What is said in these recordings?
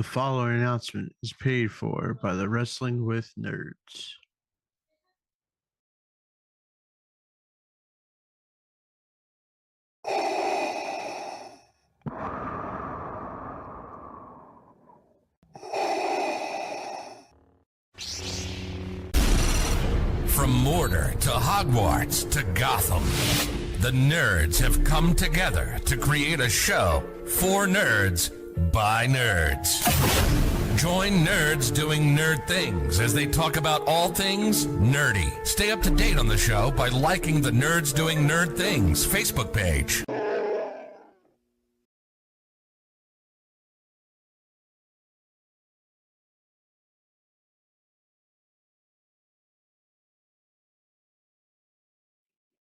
The following announcement is paid for by the Wrestling with Nerds. From Mordor to Hogwarts to Gotham, the nerds have come together to create a show for nerds by nerds. Join nerds doing nerd things as they talk about all things nerdy. Stay up to date on the show by liking the Nerds Doing Nerd Things Facebook page.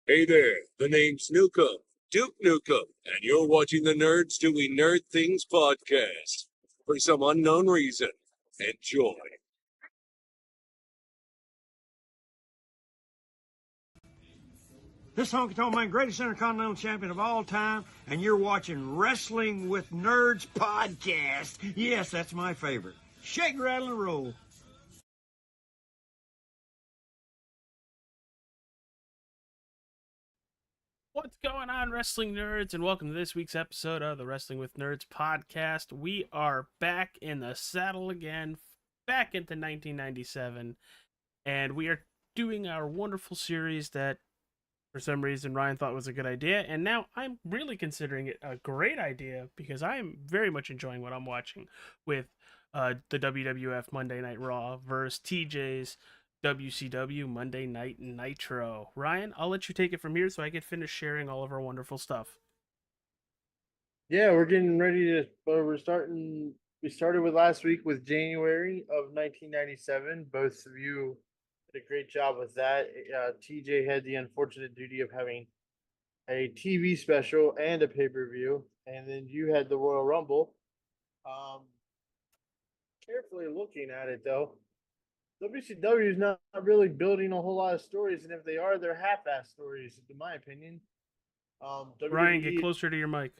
Hey there, the name's Nukem, Duke Nukem, and you're watching the Nerds Doing Nerd Things podcast. For some unknown reason, enjoy. This honky tonk man, greatest intercontinental champion of all time, and you're watching Wrestling with Nerds podcast. Yes, that's my favorite. Shake, rattle, and roll. What's going on, wrestling nerds, and welcome to this week's episode of the Wrestling with Nerds podcast. We are back in the saddle again, back into 1997, and we are doing our wonderful series that, for some reason, Ryan thought was a good idea, and now I'm really considering it a great idea because I am very much enjoying what I'm watching with the WWF Monday Night Raw versus TJ's WCW Monday Night Nitro. Ryan, I'll let you take it from here so I can finish sharing all of our wonderful stuff. Yeah, we're getting ready to. We started with last week with January of 1997. Both of you did a great job with that. TJ had the unfortunate duty of having a TV special and a pay-per-view, and then you had the Royal Rumble. Carefully looking at it though, WCW is not really building a whole lot of stories, and if they are, they're half-assed stories, in my opinion. Ryan, get closer to your mic.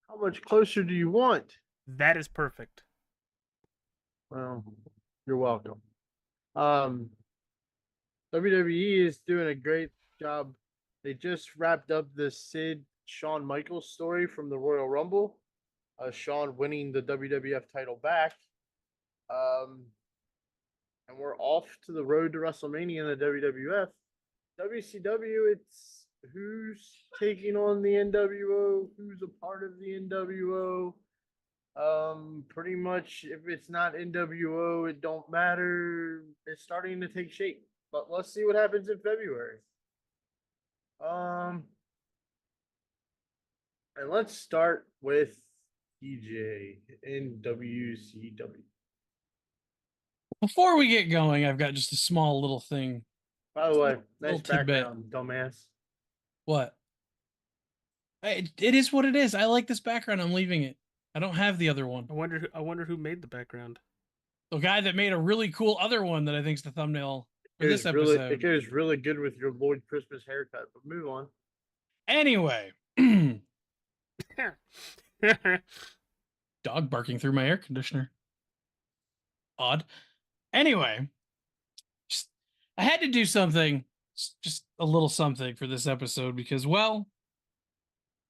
How much closer do you want? That is perfect. Well, you're welcome. WWE is doing a great job. They just wrapped up the Shawn Michaels story from the Royal Rumble. Shawn winning the WWF title back. And we're off to the road to WrestleMania in the WWF. WCW, it's who's taking on the NWO, who's a part of the NWO. Pretty much, if it's not NWO, it don't matter. It's starting to take shape. But let's see what happens in February. And let's start with TJ in WCW. Before we get going, I've got just a small little thing. By the way, nice Little tidbit. background, dumbass. What? It is what it is. I like this background. I'm leaving it. I don't have the other one. I wonder who made the background. The guy that made a really cool other one that I think's the thumbnail for this episode. It goes really good with your Lloyd Christmas haircut, but move on. Anyway. Dog barking through my air conditioner. Odd. Anyway, I had to do something, just a little something for this episode because, well,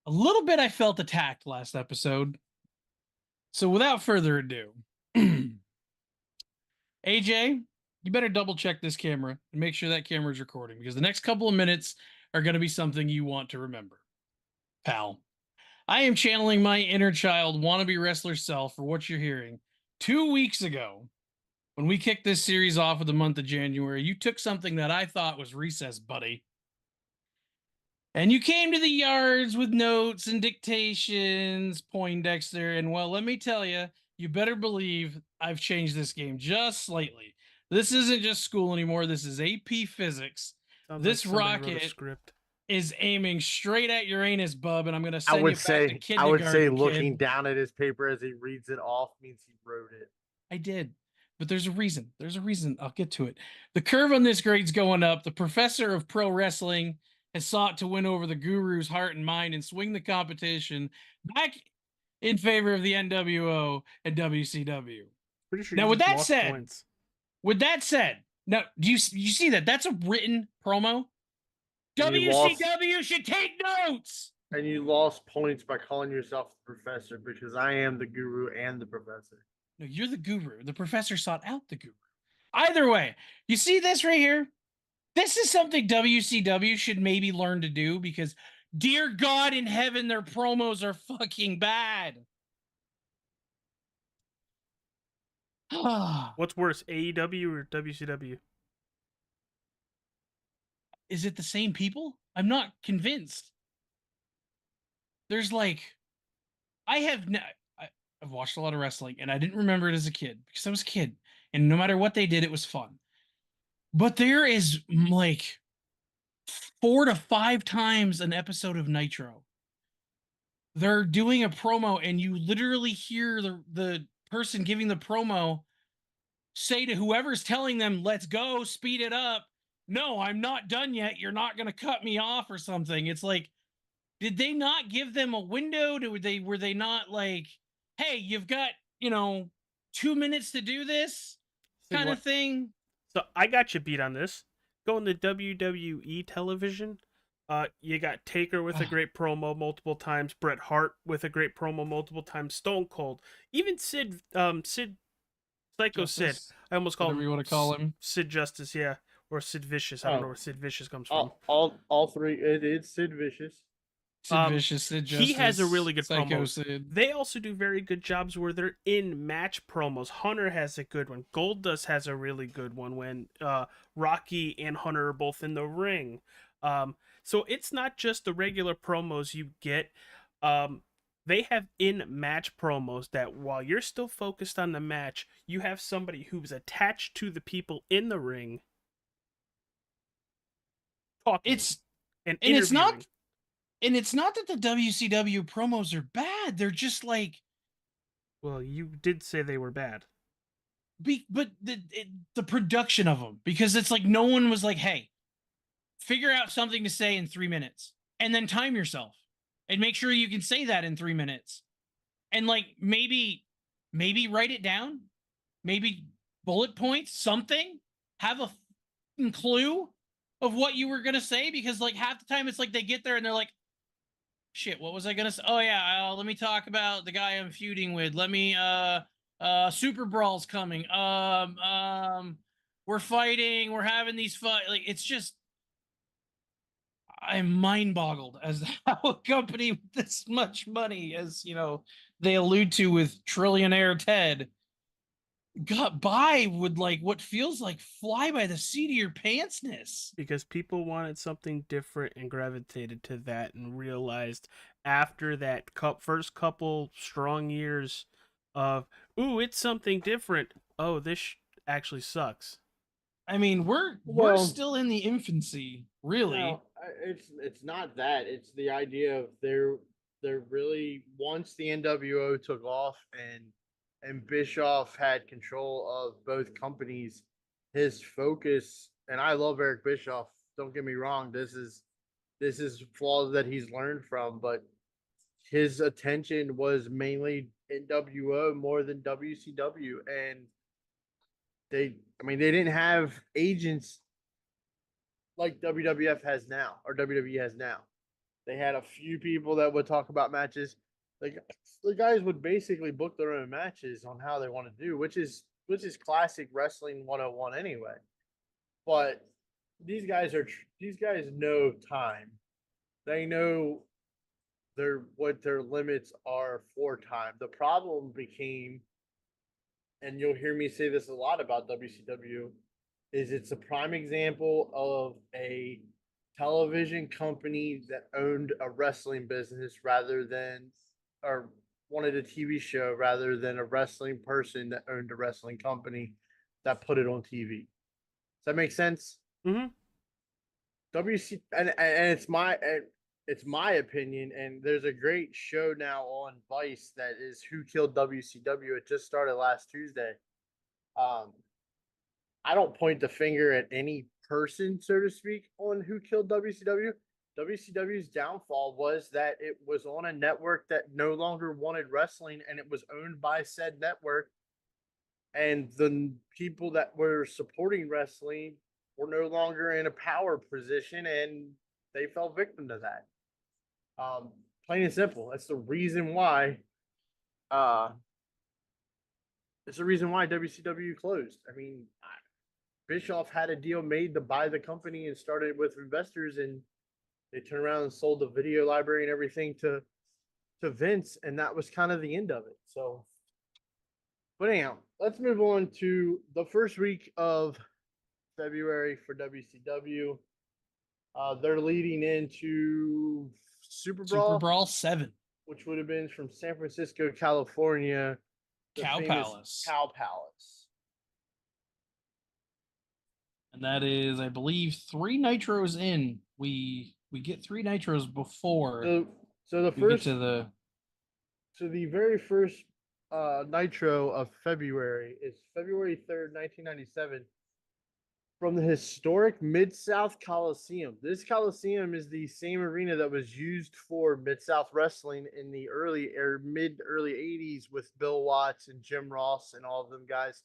a little bit I felt attacked last episode. So without further ado, AJ, you better double check this camera and make sure that camera is recording because the next couple of minutes are going to be something you want to remember. Pal, I am channeling my inner child wannabe wrestler self for what you're hearing. 2 weeks ago, when we kicked this series off of the month of January, you took something that I thought was recess, buddy. And you came to the yards with notes and dictations, Poindexter, and well, let me tell you, you better believe I've changed this game just slightly. This isn't just school anymore. This is AP Physics. Sounds this like rocket script is aiming straight at your anus, bub, and I'm going to send I would you back say, to kindergarten, I would say, looking kid. down at his paper as he reads it off means he wrote it. I did. But there's a reason. There's a reason. I'll get to it. The curve on this grade's going up. The professor of pro wrestling has sought to win over the guru's heart and mind and swing the competition back in favor of the NWO and WCW. Pretty sure Now, you with just that lost said, points. now do you see that? That's a written promo. And you lost- WCW should take notes. And you lost points by calling yourself the professor because I am the guru and the professor. No, you're the guru. The professor sought out the guru. Either way, you see this right here? This is something WCW should maybe learn to do because, dear God in heaven, their promos are fucking bad. What's worse, AEW or WCW? Is it the same people? I'm not convinced. There's like, I've watched a lot of wrestling and I didn't remember it as a kid because I was a kid and no matter what they did, it was fun. But there is like 4 to 5 times an episode of Nitro. They're doing a promo and you literally hear the person giving the promo say to whoever's telling them, let's go, speed it up. No, I'm not done yet. You're not going to cut me off or something. It's like, did they not give them a window? Were they not like, hey, you've got, 2 minutes to do this kind of thing? So I got you beat on this. Going to WWE television, you got Taker with a great promo multiple times, Bret Hart with a great promo multiple times, Stone Cold, even Sid Psycho Justice, Sid. I almost call whatever you want to call him. Sid Justice, yeah, or Sid Vicious. I don't know where Sid Vicious comes from. All three. It's Sid Vicious. Sid Vicious, Sid Justice. He has a really good Psycho promo. Sid. They also do very good jobs where they're in match promos. Hunter has a good one. Goldust has a really good one when Rocky and Hunter are both in the ring. So it's not just the regular promos you get. They have in-match promos that while you're still focused on the match, you have somebody who's attached to the people in the ring talking. And it's not that the WCW promos are bad. They're just like, well, you did say they were bad. But the production of them, because it's like no one was like, hey, figure out something to say in 3 minutes and then time yourself and make sure you can say that in 3 minutes. And like maybe write it down, maybe bullet points, something, have a clue of what you were going to say, because like half the time it's like they get there and they're like, shit, what was I gonna say? Oh yeah, let me talk about the guy I'm feuding with. Let me Super Brawl's coming. We're fighting, we're having these fight. Like it's just, I'm mind boggled as how a company with this much money, as they allude to with trillionaire Ted, got by with like what feels like fly by the seat of your pantsness. Because people wanted something different and gravitated to that and realized after that first couple strong years of, ooh, it's something different. Oh, this actually sucks. I mean, we're still in the infancy, really. No, it's not that. It's the idea of they're really, once the NWO took off and Bischoff had control of both companies, his focus, and I love Eric Bischoff, don't get me wrong, this is flaws that he's learned from, but his attention was mainly NWO more than WCW, and they didn't have agents like WWF has now, or WWE has now. They had a few people that would talk about matches. Like the guys would basically book their own matches on how they want to do, which is classic wrestling 101 anyway. But these guys know time. They know what their limits are for time. The problem became, and you'll hear me say this a lot about WCW, is it's a prime example of a television company that owned a wrestling business or wanted a TV show rather than a wrestling person that owned a wrestling company that put it on TV. Does that make sense? Mm-hmm. And it's my opinion, and there's a great show now on Vice that is Who Killed WCW. It just started last Tuesday. I don't point the finger at any person, so to speak, on who killed WCW. WCW's downfall was that it was on a network that no longer wanted wrestling, and it was owned by said network. And the people that were supporting wrestling were no longer in a power position, and they fell victim to that. Plain and simple. That's the reason why. It's the reason why WCW closed. I mean, Bischoff had a deal made to buy the company and started with investors, and they turned around and sold the video library and everything to Vince, and that was kind of the end of it. So, but anyhow, let's move on to the first week of February for WCW. They're leading into Super Super Brawl 7. which would have been from San Francisco, California. Cow Palace. Cow Palace. And that is, I believe, 3 nitros in. We get 3 nitros before. So the we first get to the so the very first nitro of February is February 3rd, 1997, from the historic Mid-South Coliseum. This Coliseum is the same arena that was used for Mid-South Wrestling in the early '80s with Bill Watts and Jim Ross and all of them guys,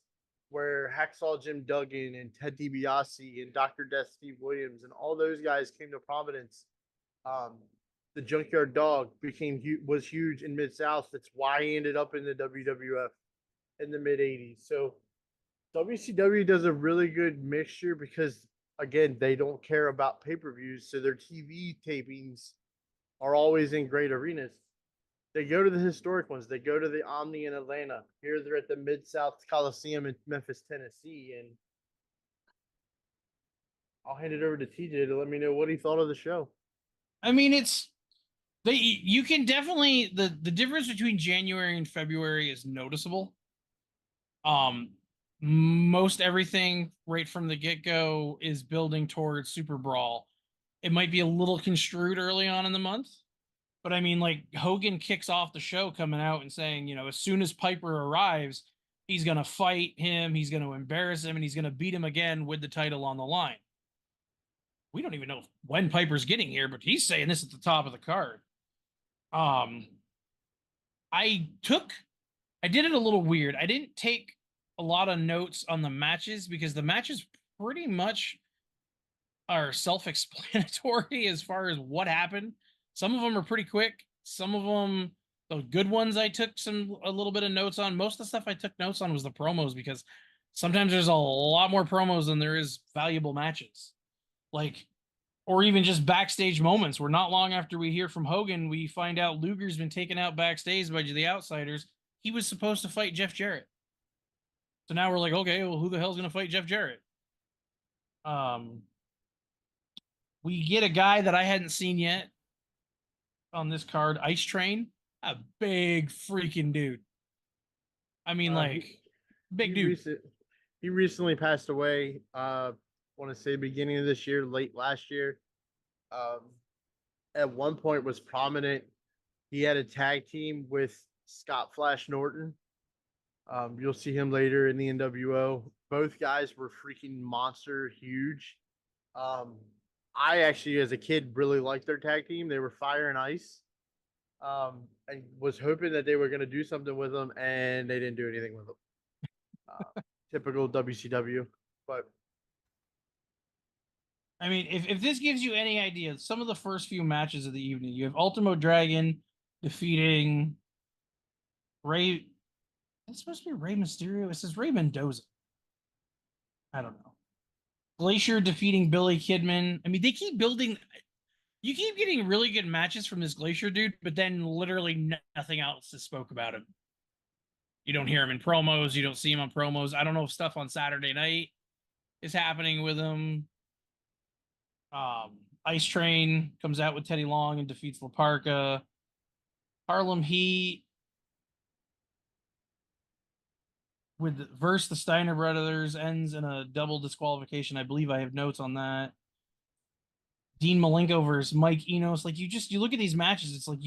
where Hacksaw Jim Duggan and Ted DiBiase and Dr. Death Steve Williams and all those guys came to prominence. The Junkyard Dog was huge in Mid-South. That's why he ended up in the WWF in the mid-'80s. So WCW does a really good mixture because, again, they don't care about pay-per-views, so their TV tapings are always in great arenas. They go to the historic ones. They go to the Omni in Atlanta. Here they're at the Mid-South Coliseum in Memphis, Tennessee, and I'll hand it over to TJ to let me know what he thought of the show. I mean, you can definitely the difference between January and February is noticeable. Most everything right from the get-go is building towards Super Brawl. It might be a little construed early on in the month, but I mean, like, Hogan kicks off the show coming out and saying, you know, as soon as Piper arrives, he's going to fight him, he's going to embarrass him, and he's going to beat him again with the title on the line. We don't even know when Piper's getting here, but he's saying this at the top of the card. I did it a little weird. I didn't take a lot of notes on the matches because the matches pretty much are self-explanatory as far as what happened. Some of them are pretty quick. Some of them, the good ones, I took a little bit of notes on. Most of the stuff I took notes on was the promos because sometimes there's a lot more promos than there is valuable matches. Like, or even just backstage moments where not long after we hear from Hogan, we find out Luger's been taken out backstage by the Outsiders. He was supposed to fight Jeff Jarrett. So now we're like, okay, well, who the hell's going to fight Jeff Jarrett? We get a guy that I hadn't seen yet on this card, Ice Train. A big freaking dude. I mean, big dude. He recently passed away. I want to say beginning of this year, late last year. At one point was prominent. He had a tag team with Scott Flash Norton. You'll see him later in the NWO. Both guys were freaking monster huge. I actually, as a kid, really liked their tag team. They were Fire and Ice. And was hoping that they were going to do something with them, and they didn't do anything with them. Typical WCW. But I mean, if this gives you any idea, some of the first few matches of the evening, you have Ultimo Dragon defeating Ray. It's supposed to be Rey Mysterio. It says Ray Mendoza. I don't know. Glacier defeating Billy Kidman. I mean, they keep building. You keep getting really good matches from this Glacier dude, but then literally nothing else is spoke about him. You don't hear him in promos. You don't see him on promos. I don't know if stuff on Saturday night is happening with him. Ice Train comes out with Teddy Long and defeats La Parka. Harlem Heat versus the Steiner Brothers ends in a double disqualification. I believe I have notes on that. Dean Malenko versus Mike Enos. Like, you look at these matches, it's like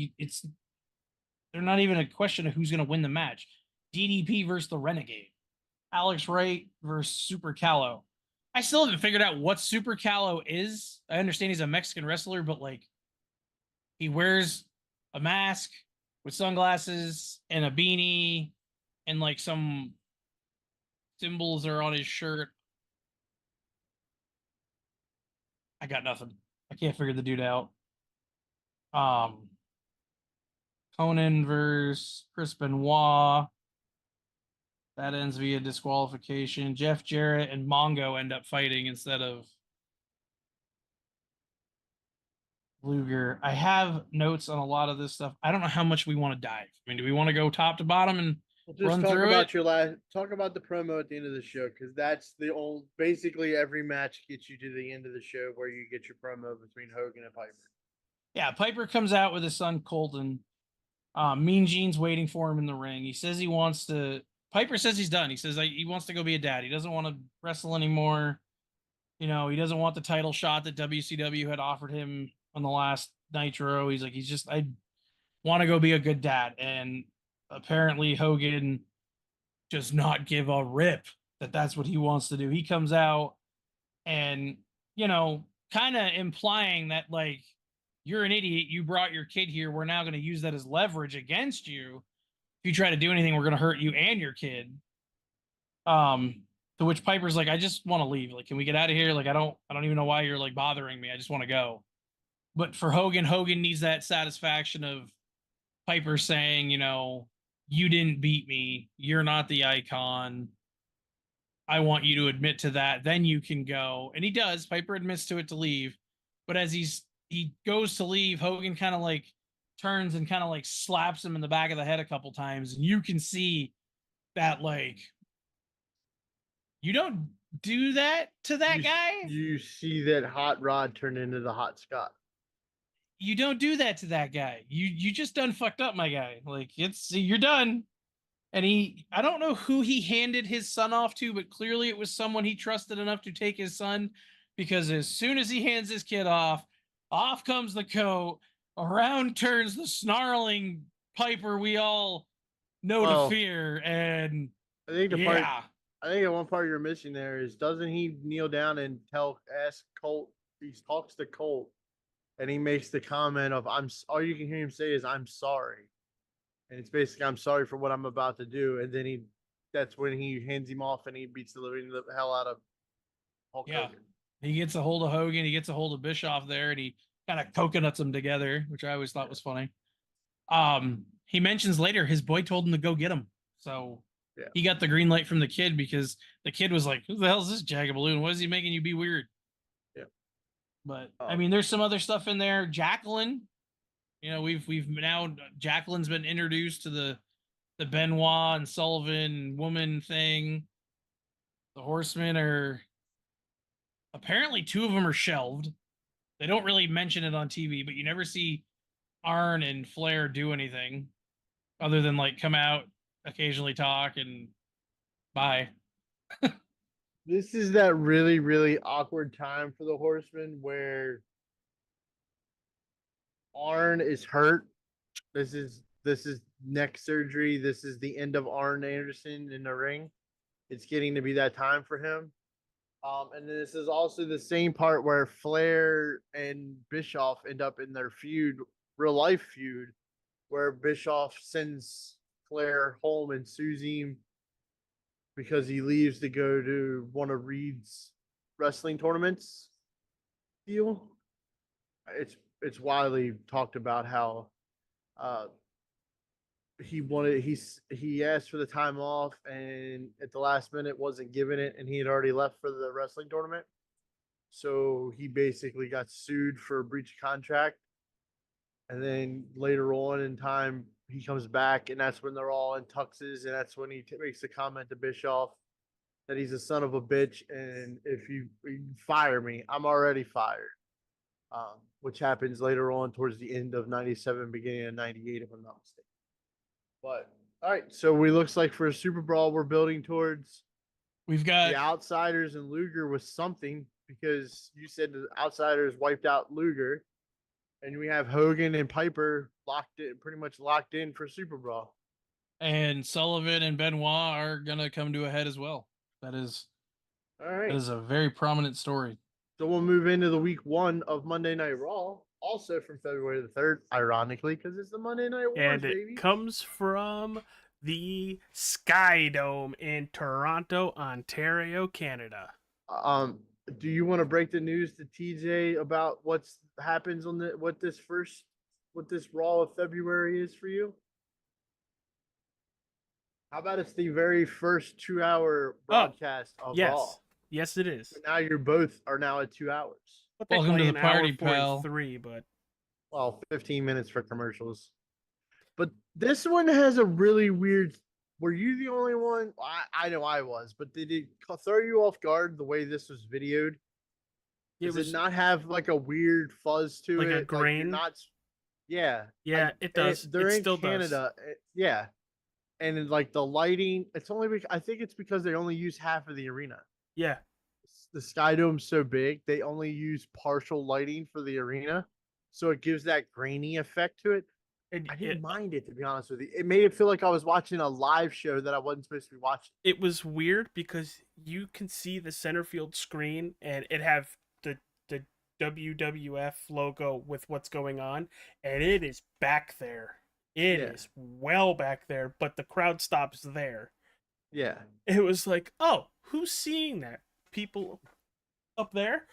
they're not even a question of who's going to win the match. DDP versus the Renegade. Alex Wright versus Super Callow. I still haven't figured out what Super Callow is. I understand he's a Mexican wrestler, but like, He wears a mask with sunglasses and a beanie, and like some symbols are on his shirt. I got nothing. I can't figure the dude out. Conan versus Chris Benoit. That ends via disqualification. Jeff Jarrett and Mongo end up fighting instead of Luger. I have notes on a lot of this stuff. I don't know how much we want to dive. I mean, do we want to go top to bottom and We'll just run talk through about it? talk about the promo at the end of the show, because that's the old. Basically, every match gets you to the end of the show where you get your promo between Hogan and Piper. Yeah, Piper comes out with his son Colton. Mean Gene's waiting for him in the ring. He says he wants to. Piper says he's done. He says he wants to go be a dad. He doesn't want to wrestle anymore. You know, he doesn't want the title shot that WCW had offered him on the last Nitro. He's like, I want to go be a good dad. And apparently Hogan does not give a rip that that's what he wants to do. He comes out and, you know, kind of implying that, like, you're an idiot. You brought your kid here. We're now going to use that as leverage against you. If you try to do anything, we're going to hurt you and your kid. To which Piper's like, I just want to leave. Like, can we get out of here? Like, I don't even know why you're like bothering me. I just want to go. But for Hogan needs that satisfaction of Piper saying, you know, you didn't beat me. You're not the icon. I want you to admit to that. Then you can go. And he does. Piper admits to it to leave. But as he goes to leave, Hogan kind of like turns and kind of like slaps him in the back of the head a couple times. And you can see that, like, you don't do that to that guy. You see that Hot Rod turn into the Hot Scott. You don't do that to that guy. You just done fucked up, my guy. Like, you're done. And I don't know who he handed his son off to, but clearly it was someone he trusted enough to take his son, because as soon as he hands his kid off comes the coat, around turns the snarling Piper we all know to fear. And I think I think one part you're missing there is, doesn't he kneel down and ask Colt? He talks to Colt, and he makes the comment of, all you can hear him say is, I'm sorry. And it's basically, I'm sorry for what I'm about to do. And then that's when he hands him off and he beats the living the hell out of Hulk Hogan. He gets a hold of Hogan. He gets a hold of Bischoff there, and he kind of coconuts them together, which I always thought was funny. He mentions later his boy told him to go get him. So he got the green light from the kid, because the kid was like, who the hell is this Jagaballoon? What is he making you be weird? Yeah. But I mean, there's some other stuff in there. Jacqueline, you know, we've now, Jacqueline's been introduced to the Benoit and Sullivan woman thing. The Horsemen are, apparently 2 of them are shelved. They don't really mention it on TV, but you never see Arn and Flair do anything other than like come out, occasionally talk, and bye. This is that really, really awkward time for the Horsemen where Arn is hurt. This is neck surgery. This is the end of Arn Anderson in the ring. It's getting to be that time for him. And this is also the same part where Flair and Bischoff end up in their feud, real life feud, where Bischoff sends Flair home and sues him because he leaves to go to one of Reed's wrestling tournaments. Deal. It's widely talked about how he asked for the time off, and at the last minute wasn't given it, and he had already left for the wrestling tournament. So he basically got sued for breach of contract. And then later on in time, he comes back, and that's when they're all in tuxes, and that's when he makes the comment to Bischoff that he's a son of a bitch, and if you fire me, I'm already fired. Which happens later on towards the end of 97, beginning of 98, if I'm not mistaken. But all right, so we looks like for a Super Brawl we're building towards. We've got the Outsiders and Luger with something, because you said the Outsiders wiped out Luger, and we have Hogan and Piper pretty much locked in for Super Brawl. And Sullivan and Benoit are gonna come to a head as well. That is all right. That is a very prominent story. So we'll move into the week 1 of Monday Night Raw. also from February the 3rd, ironically, because it's the Monday Night Wars, And it baby. comes from the Sky Dome in Toronto, Ontario, Canada. Do you want to break the news to TJ about what happens on what this Raw of February is for you? How about it's the very first 2-hour broadcast of yes. Raw? Yes, it is. So now you're both are now at 2 hours. Well, Welcome to technically the an hour party, pal. 43, but Well, 15 minutes for commercials. But this one has a really weird. Were you the only one? I know I was, but did it throw you off guard the way this was videoed? Does it not have like a weird fuzz to like it? a Like grain. you're not. Yeah. Yeah, it does. They're It in still does. Canada. Yeah. And in, like the lighting, it's only I think it's because they only use half of the arena. Yeah. The Sky Dome's so big, they only use partial lighting for the arena, so it gives that grainy effect to it. I didn't mind it, to be honest with you. It made it feel like I was watching a live show that I wasn't supposed to be watching. It was weird because you can see the center field screen and it have the WWF logo with what's going on, and it is back there. It is well back there, but the crowd stops there. Yeah. It was like, oh, who's seeing that? People up there?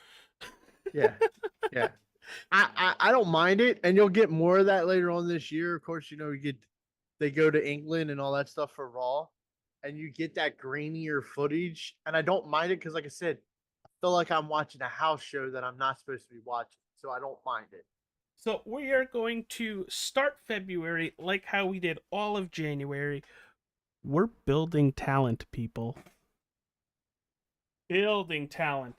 Yeah. Yeah. I don't mind it, and you'll get more of that later on this year. Of course, they go to England and all that stuff for Raw, and you get that grainier footage, and I don't mind it because, like I said, I feel like I'm watching a house show that I'm not supposed to be watching, so I don't mind it. So we are going to start February like how we did all of January. We're building talent, people. Building talent.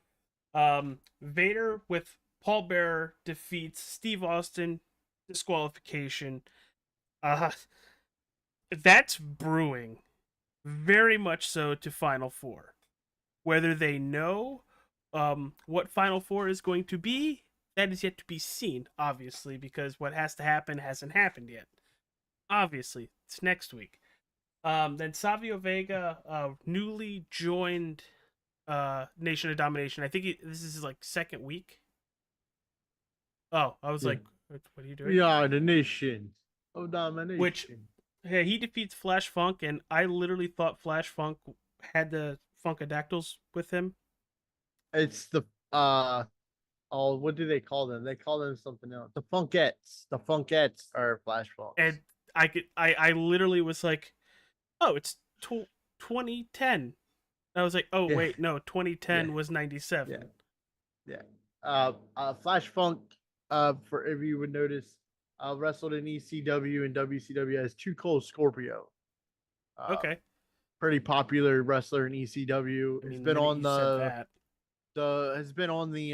Vader with Paul Bearer defeats Steve Austin, disqualification. That's brewing. Very much so to Final Four. Whether they know what Final Four is going to be, that is yet to be seen, obviously, because what has to happen hasn't happened yet. Obviously, it's next week. Then Savio Vega, newly joined Nation of Domination. I think this is his like second week. Oh, I was like, what are you doing? We are the Nation of Domination. Which, yeah, he defeats Flash Funk, and I literally thought Flash Funk had the Funkadactyls with him. It's the what do they call them? They call them something else. The Funkettes. The Funkettes are Flash Funks. And I literally was like, oh, it's 2010. I was like, oh wait, no, 2010 was 97. Yeah. Flash Funk, for if you would notice, wrestled in ECW and WCW as Too Cold Scorpio. Okay. Pretty popular wrestler in ECW. I mean, It's been on has been on the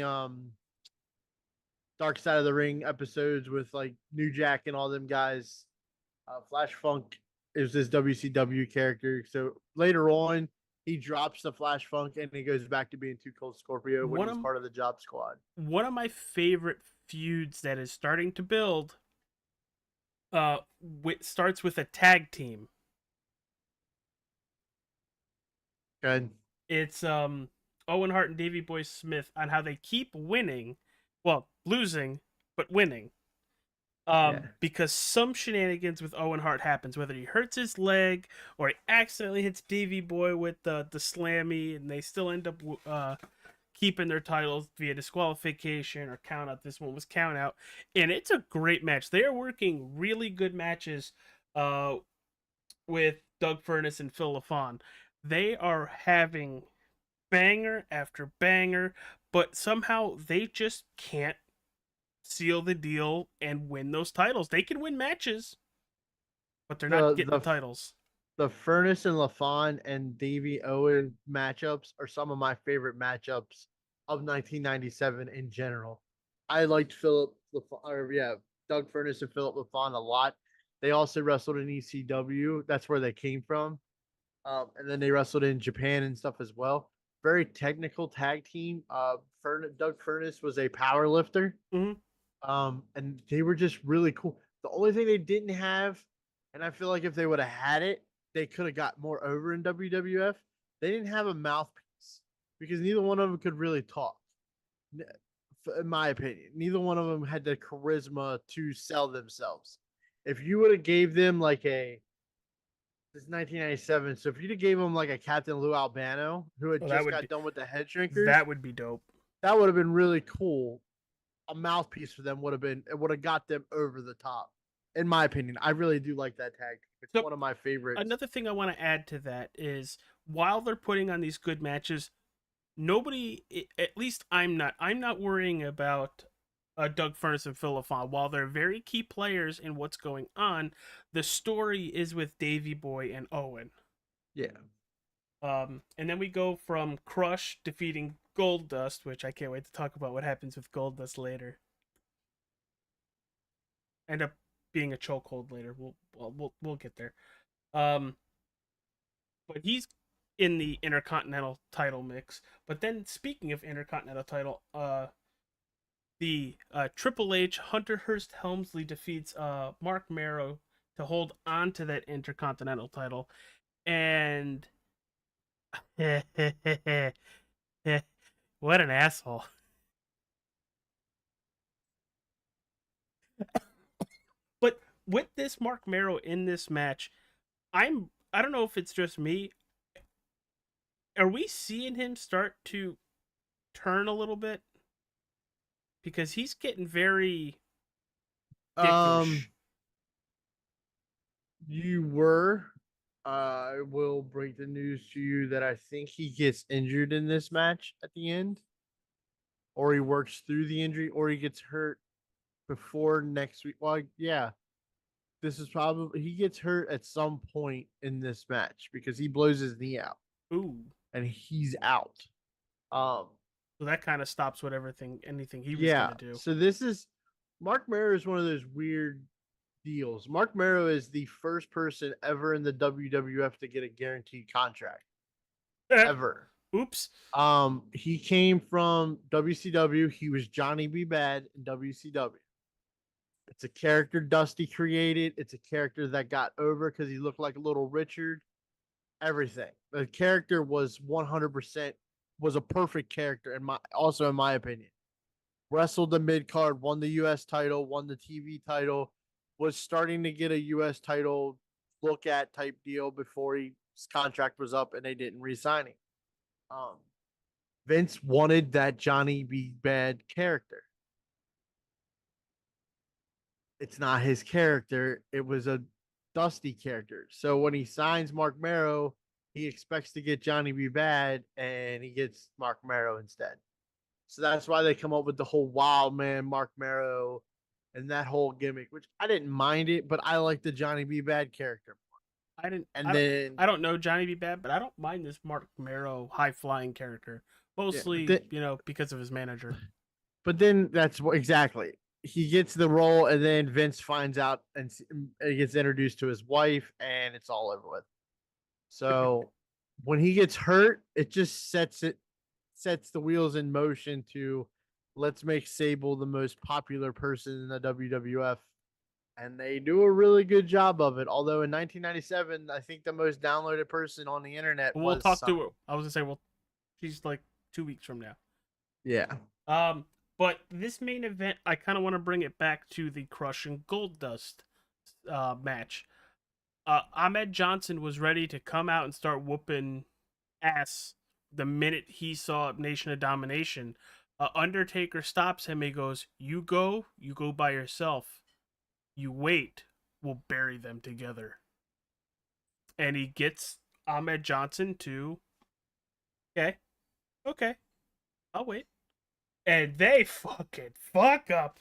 Dark Side of the Ring episodes with like New Jack and all them guys. Flash Funk is this WCW character. So later on, he drops the Flash Funk and he goes back to being Too Cold Scorpio when he's part of the Job Squad. One of my favorite feuds that is starting to build starts with a tag team. Good. It's Owen Hart and Davey Boy Smith on how they keep winning. Well, losing, but winning. Because some shenanigans with Owen Hart happens, whether he hurts his leg or he accidentally hits Davey Boy with the slammy, and they still end up keeping their titles via disqualification or count out. This one was count out, and it's a great match. They are working really good matches with Doug Furnas and Phil LaFon. They are having banger after banger, but somehow they just can't seal the deal and win those titles. They can win matches, but they're not getting the titles. The Furnas and LaFon and Davey Owen matchups are some of my favorite matchups of 1997 in general. I liked Doug Furnas and Philip LaFon a lot. They also wrestled in ECW. That's where they came from. And then they wrestled in Japan and stuff as well. Very technical tag team. Doug Furnas was a power lifter. Mm-hmm. And they were just really cool. The only thing they didn't have, and I feel like if they would have had it, they could have got more over in WWF. They didn't have a mouthpiece because neither one of them could really talk. in my opinion. Neither one of them had the charisma to sell themselves. If you would have gave them like this is 1997, so if you'd have gave them like a Captain Lou Albano who had Oh, just got done with the Head Shrinkers, that would be dope. that would have been really cool. A mouthpiece for them would have been, it would have got them over the top. In my opinion, I really do like that tag. It's So, one of my favorites. Another thing I want to add to that is while they're putting on these good matches, nobody, at least I'm not worrying about Doug Furnace and Phil LaFon. While they're very key players in what's going on, the story is with Davey Boy and Owen. Yeah. And then we go from Crush defeating Goldust, which I can't wait to talk about what happens with Goldust later. End up being a chokehold later. We'll get there. But he's in the Intercontinental title mix. But then, speaking of Intercontinental title, the Triple H Hunter Hearst Helmsley defeats Mark Marrow to hold on to that Intercontinental title, and what an asshole. But with this Mark Marrow in this match, I don't know if it's just me. Are we seeing him start to turn a little bit? Because he's getting very dickish. You were. I will break the news to you that I think he gets injured in this match at the end, or he works through the injury, or he gets hurt before next week. Well, yeah, this is probably he gets hurt at some point in this match because he blows his knee out. Ooh. And he's out. So that kind of stops anything he was gonna do. So this is Mark Marrow is one of those weird deals. Mark Marrow is the first person ever in the WWF to get a guaranteed contract. Ever. Oops. He came from WCW. He was Johnny B. Bad in WCW. It's a character Dusty created. It's a character that got over because he looked like a little Richard. Everything. The character was 100% was a perfect character in my opinion. Wrestled the mid card, won the US title, won the TV title, was starting to get a US title look at type deal before his contract was up and they didn't re-sign him. Vince wanted that Johnny B. Bad character. It's not his character. It was a Dusty character. So when he signs Mark Marrow, he expects to get Johnny B. Bad, and he gets Mark Marrow instead. So that's why they come up with the whole Wild Man Mark Marrow and that whole gimmick, which I didn't mind it, but I like the Johnny B. Bad character. I don't know Johnny B. Bad, but I don't mind this Mark Marrow high flying character. Mostly, because of his manager. But then that's what exactly. He gets the role, and then Vince finds out and he gets introduced to his wife, and it's all over with. So when he gets hurt, it just sets the wheels in motion to let's make Sable the most popular person in the WWF. And they do a really good job of it. Although in 1997, I think the most downloaded person on the internet we'll talk to her. I was gonna say, she's like 2 weeks from now. Yeah. But this main event, I kind of want to bring it back to the Crush and Goldust match. Ahmed Johnson was ready to come out and start whooping ass the minute he saw Nation of Domination. Undertaker stops him. He goes, you go by yourself. You wait, we'll bury them together. And he gets Ahmed Johnson to, okay, I'll wait. And they fucking fuck up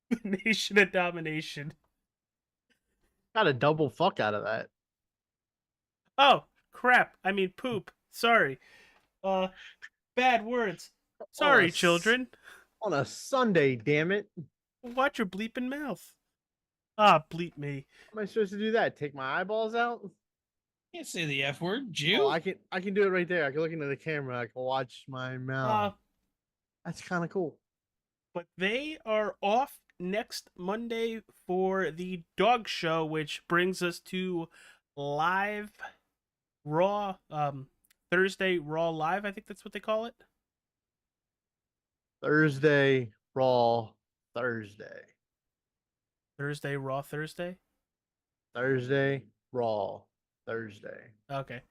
the Nation of Domination. Got a double fuck out of that. Oh, crap. I mean, poop. Sorry. Bad words. Sorry, children. On a Sunday, damn it. Watch your bleeping mouth. Ah, bleep me. How am I supposed to do that? Take my eyeballs out? Can't say the F word, Jew. Oh, I can do it right there. I can look into the camera. I can watch my mouth. That's kind of cool. But they are off next Monday for the Dog Show, which brings us to live Raw, Thursday Raw Live. I think that's what they call it. Thursday, Raw, Thursday. Thursday, Raw Thursday. Thursday, Raw, Thursday. Okay.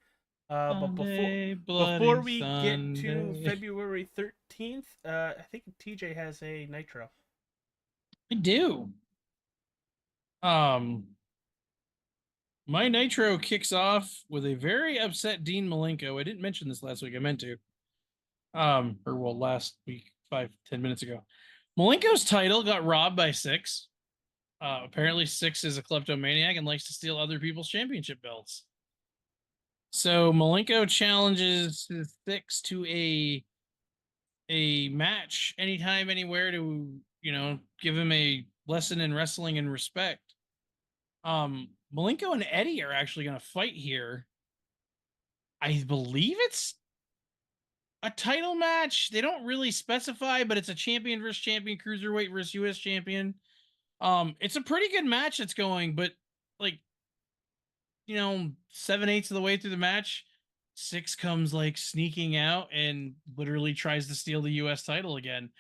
But Sunday, before bloody we get to Sunday. February 13th, I think TJ has a Nitro. I do. My Nitro kicks off with a very upset Dean Malenko. I didn't mention this last week. I meant to. Or well, last week, 5-10 minutes ago. Malenko's title got robbed by Six. Apparently, Six is a kleptomaniac and likes to steal other people's championship belts. So Malenko challenges Six to a match anytime, anywhere to, give him a lesson in wrestling and respect. Malenko and Eddie are actually going to fight here. I believe it's a title match. They don't really specify, but it's a champion versus champion, cruiserweight versus US champion. It's a pretty good match that's going, but 7/8 of the way through the match, Six comes sneaking out and literally tries to steal the US title again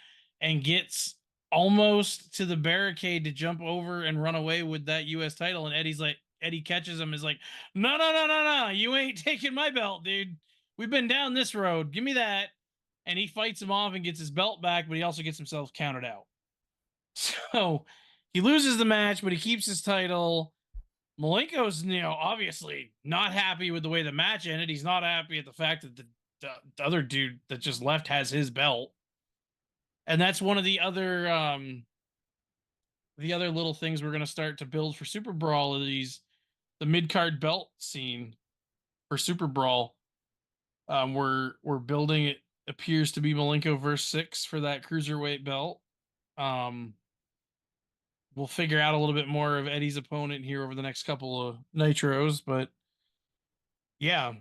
and gets almost to the barricade to jump over and run away with that US title. And Eddie catches him, is like, no, you ain't taking my belt, dude. We've been down this road. Give me that. And he fights him off and gets his belt back, but he also gets himself counted out. So he loses the match, but he keeps his title. Malenko's, obviously not happy with the way the match ended. He's not happy at the fact that the other dude that just left has his belt. And that's one of the other little things we're going to start to build for Super Brawl are the mid-card belt scene for Super Brawl. We're building, it appears to be Malenko versus Six for that cruiserweight belt. We'll figure out a little bit more of Eddie's opponent here over the next couple of Nitros, but yeah.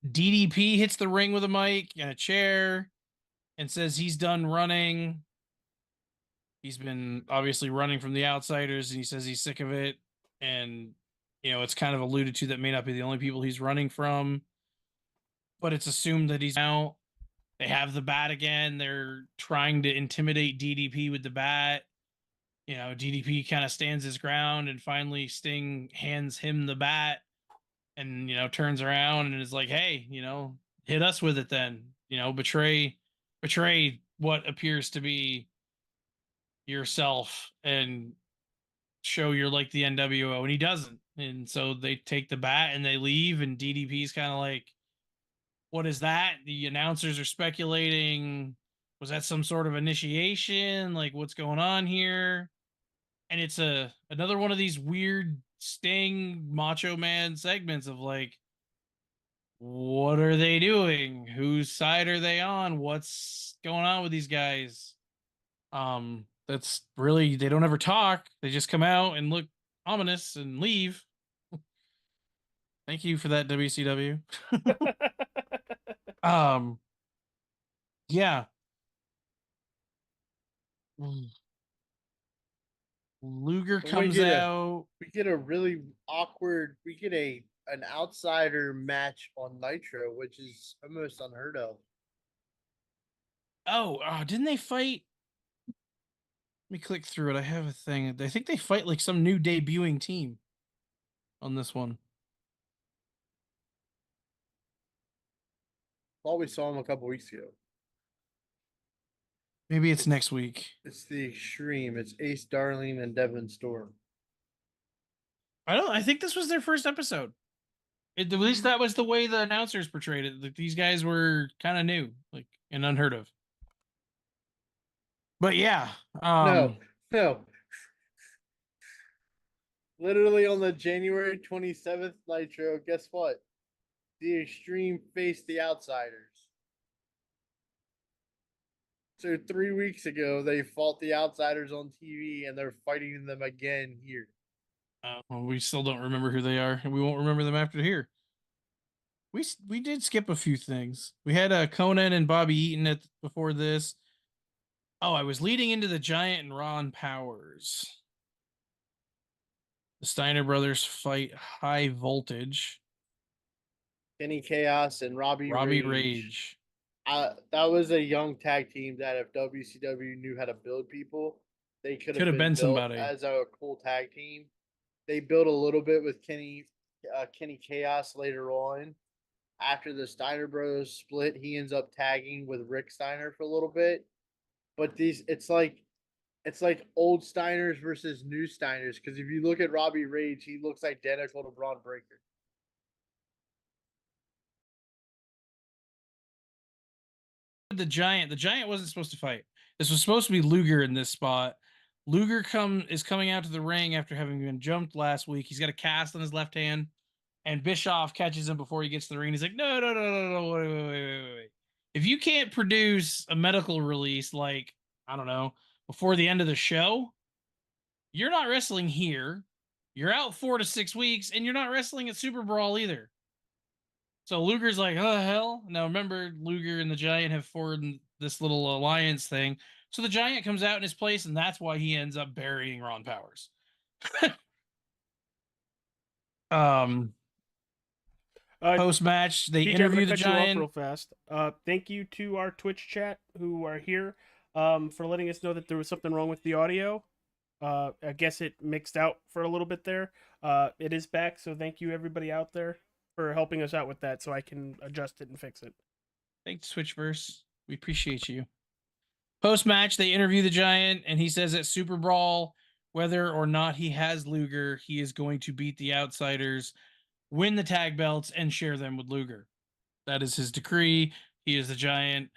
DDP hits the ring with a mic and a chair and says he's done running. He's been obviously running from the outsiders, and he says he's sick of it. And, it's kind of alluded to that may not be the only people he's running from, but it's assumed that he's out. They have the bat again. They're trying to intimidate DDP with the bat. DDP kind of stands his ground, and finally Sting hands him the bat and, turns around and is like, hey, hit us with it then, betray what appears to be yourself and show you're like the NWO. And he doesn't. And so they take the bat and they leave, and DDP's kind of like, what is that? The announcers are speculating, was that some sort of initiation? What's going on here? And it's another one of these weird Sting Macho Man segments of what are they doing? Whose side are they on? What's going on with these guys? That's really, they don't ever talk. They just come out and look ominous and leave. Thank you for that, WCW. Yeah. Luger comes out. We get a really awkward. We get an outsider match on Nitro, which is almost unheard of. Oh, didn't they fight? Let me click through it. I have a thing. I think they fight some new debuting team on this one. Thought we saw him a couple weeks ago. Maybe it's next week. It's the Extreme. It's Ace Darling and Devin Storm. I think this was their first episode. At least that was the way the announcers portrayed it. These guys were kind of new, and unheard of. But yeah. No. Literally on the January 27th Nitro, guess what? The Extreme faced the Outsiders. So 3 weeks ago, they fought the Outsiders on TV, and they're fighting them again here. Well, we still don't remember who they are, and we won't remember them after here. We did skip a few things. We had Conan and Bobby Eaton before this. Oh, I was leading into the Giant and Ron Powers. The Steiner brothers fight High Voltage. Kenny Chaos and Robbie Rage. That was a young tag team that if WCW knew how to build people, they could Could have have been been built somebody. as a cool tag team. They built a little bit with Kenny Chaos later on. After the Steiner Brothers split, he ends up tagging with Rick Steiner for a little bit. But it's like old Steiners versus new Steiners. Because if you look at Robbie Rage, he looks identical to Braun Breaker. The Giant wasn't supposed to fight. This was supposed to be Luger in this spot. Luger is coming out to the ring after having been jumped last week. He's got a cast on his left hand, and Bischoff catches him before he gets to the ring. He's like, no, wait. If you can't produce a medical release, like, I don't know, before the end of the show, you're not wrestling here. You're out 4 to 6 weeks, and you're not wrestling at Super Brawl either. So Luger's like, oh, hell. Now, remember, Luger and the Giant have formed this little alliance thing. So the Giant comes out in his place, and that's why he ends up burying Ron Powers. Post match, they TJ, interview the cut you off Giant. real fast. Thank you to our Twitch chat who are here for letting us know that there was something wrong with the audio. I guess it mixed out for a little bit there. It is back, so thank you everybody out there for helping us out with that so I can adjust it and fix it. Thanks, Switchverse. We appreciate you. Post match, they interview the Giant, and he says at Super Brawl, whether or not he has Luger, he is going to beat the Outsiders, win the tag belts, and share them with Luger. That is his decree. He is the Giant.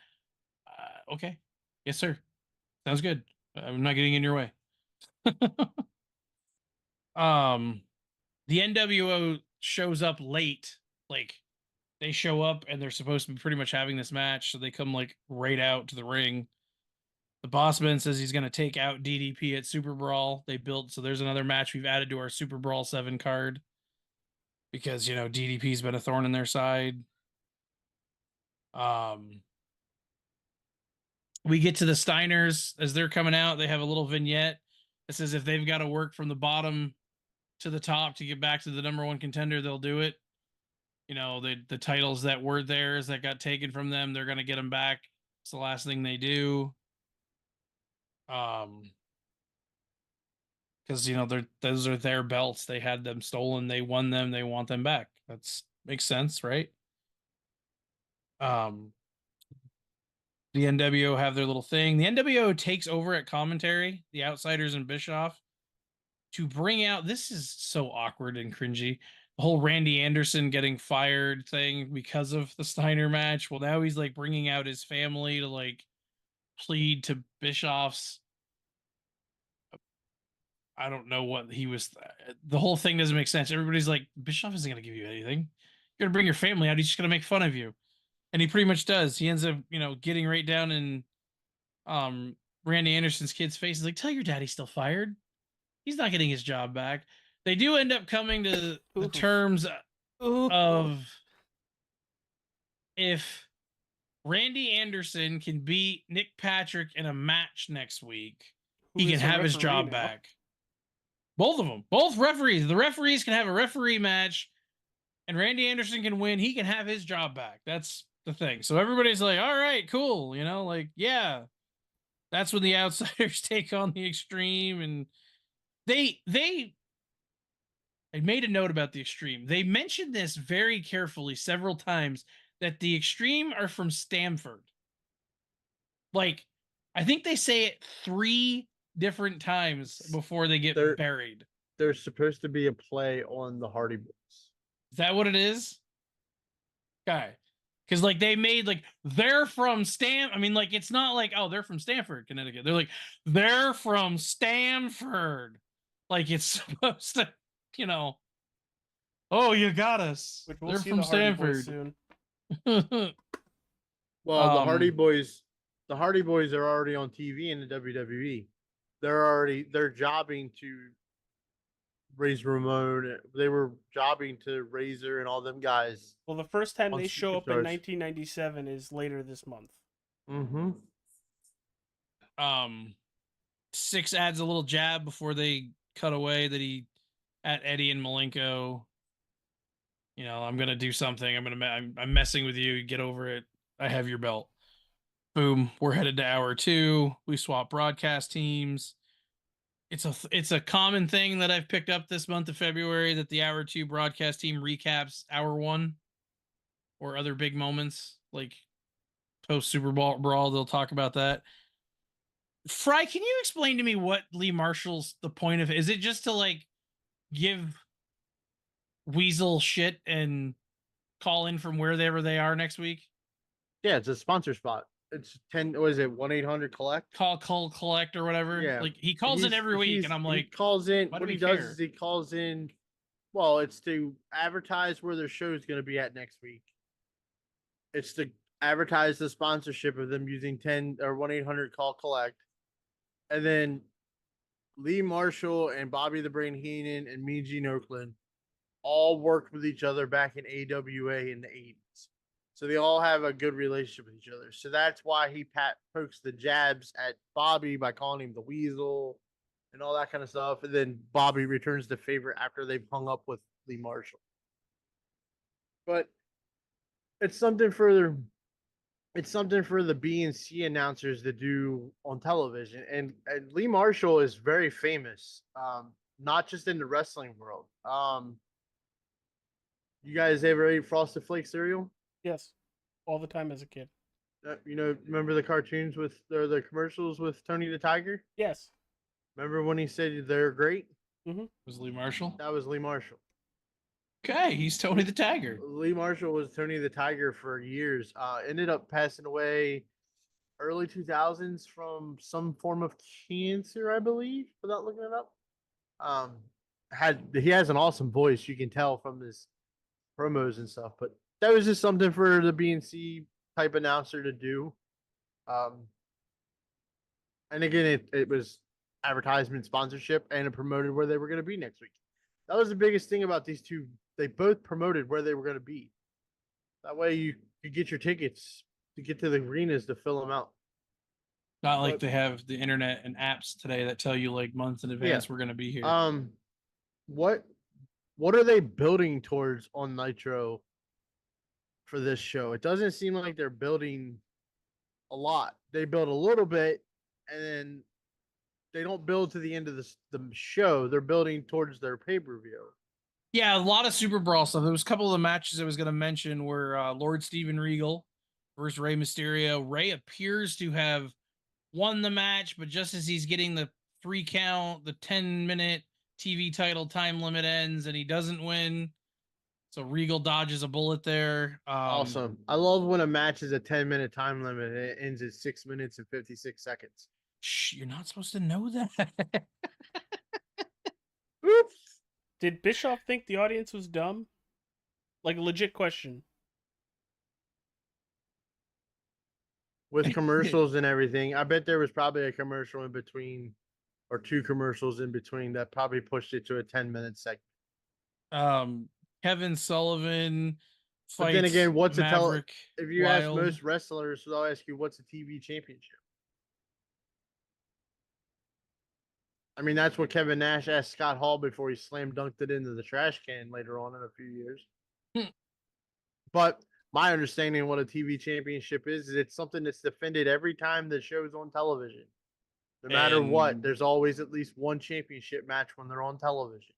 Okay. Yes, sir. Sounds good. I'm not getting in your way. The NWO shows up late. Like, they show up and they're supposed to be pretty much having this match, so they come like right out to the ring. The Bossman says he's going to take out DDP at Super Brawl. They built, so there's another match we've added to our Super Brawl 7 card because, you know, DDP's been a thorn in their side. We get to the Steiners as they're coming out. They have a little vignette that says if they've got to work from the bottom to the top to get back to the number one contender, they'll do it. You know, the titles that were theirs that got taken from them, they're going to get them back. It's the last thing they do. Because, you know, those are their belts. They had them stolen. They won them. They want them back. That's makes sense, right? The NWO have their little thing. The NWO takes over at commentary, the Outsiders and Bischoff, to bring out, this is so awkward and cringy, the whole Randy Anderson getting fired thing because of the Steiner match. Well, now he's like bringing out his family to like plead to Bischoff's, I don't know what he was, the whole thing doesn't make sense. Everybody's like, Bischoff isn't going to give you anything. You're going to bring your family out. He's just going to make fun of you. And he pretty much does. He ends up, you know, getting right down in Randy Anderson's kid's face. He's like, tell your daddy's still fired. He's not getting his job back. They do end up coming to the terms of if Randy Anderson can beat Nick Patrick in a match next week, he can have his job back. Both of them. Both referees. The referees can have a referee match, and Randy Anderson can win. He can have his job back. That's the thing. So everybody's like, all right, cool. You know, like, yeah. That's when the Outsiders take on the Extreme, and I made a note about the Extreme. They mentioned this very carefully several times that the Extreme are from Stamford. Like, I think they say it 3 different times before they get buried. There's supposed to be a play on the Hardy Boys. Is that what it is? Okay. Because, like, they made, like, they're from I mean, like, it's not like, oh, they're from Stamford, Connecticut. They're like, they're from Stamford. Like, it's supposed to, you know, oh, you got us. Which we'll they're see from the Hardy Boys Stamford. soon. Well, the Hardy Boys are already on TV in the WWE. They're jobbing to Razor Ramon. They were jobbing to Razor and all them guys. Well, the first time they show up in Superstars. 1997 is later this month. Mm-hmm. Six adds a little jab before they cut away that he at Eddie and Malenko. You know, I'm gonna do something. I'm messing with you. Get over it. I have your belt. Boom, we're headed to hour 2. We swap broadcast teams. It's a common thing that I've picked up this month of February that the hour 2 broadcast team recaps hour 1 or other big moments like post Super Bowl brawl. They'll talk about that. Fry, can you explain to me what Lee Marshall's the point of? Is it just to like give Weasel shit and call in from wherever they are next week? Yeah, it's a sponsor spot. It's 10. What is it? 1-800-collect. Call collect or whatever. Yeah, like he calls in every week, and I'm like, he calls in. why do What we he does care? is he calls in. Well, it's to advertise where their show is going to be at next week. It's to advertise the sponsorship of them using 10 or 1-800-call collect, and then Lee Marshall and Bobby the Brain Heenan and Mean Gene Oakland all worked with each other back in AWA in the 80s. So they all have a good relationship with each other. So that's why he pokes the jabs at Bobby by calling him the Weasel and all that kind of stuff. And then Bobby returns the favor after they've hung up with Lee Marshall. But it's something for the B and C announcers to do on television. And Lee Marshall is very famous, not just in the wrestling world. You guys ever ate Frosted Flake cereal? Yes, all the time as a kid. Remember the cartoons or the commercials with Tony the Tiger? Yes. Remember when he said they're great? Was Lee Marshall? That was Lee Marshall. Okay, he's Tony the Tiger. Lee Marshall was Tony the Tiger for years. Ended up passing away early 2000s from some form of cancer, I believe, without looking it up. He has an awesome voice, you can tell from his promos and stuff, but that was just something for the BNC type announcer to do. And again, it was advertisement sponsorship, and it promoted where they were going to be next week. That was the biggest thing about these two. They both promoted where they were going to be. That way you could get your tickets to get to the arenas to fill them out. Not like they have the internet and apps today that tell you like months in advance we're going to be here. What are they building towards on Nitro for this show? It doesn't seem like they're building a lot. They build a little bit, and then they don't build to the end of the show. They're building towards their pay-per-view. Yeah, a lot of Super Brawl stuff. There was a couple of the matches I was going to mention were Lord Steven Regal versus Rey Mysterio. Rey appears to have won the match, but just as he's getting the 3 count, the 10-minute TV title time limit ends, and he doesn't win. So Regal dodges a bullet there. Awesome. I love when a match is a 10-minute time limit and it ends at 6 minutes and 56 seconds. Shh, you're not supposed to know that. Oops. Did Bischoff think the audience was dumb? Like a legit question. With commercials and everything. I bet there was probably a commercial in between, or 2 commercials in between that probably pushed it to a 10-minute segment. Kevin Sullivan fights But then again, what's Maverick if you Wild. ask most wrestlers, they'll ask you what's a TV championship. I mean, that's what Kevin Nash asked Scott Hall before he slam dunked it into the trash can later on in a few years. But my understanding of what a TV championship is it's something that's defended every time the show's on television. No matter what, there's always at least one championship match when they're on television.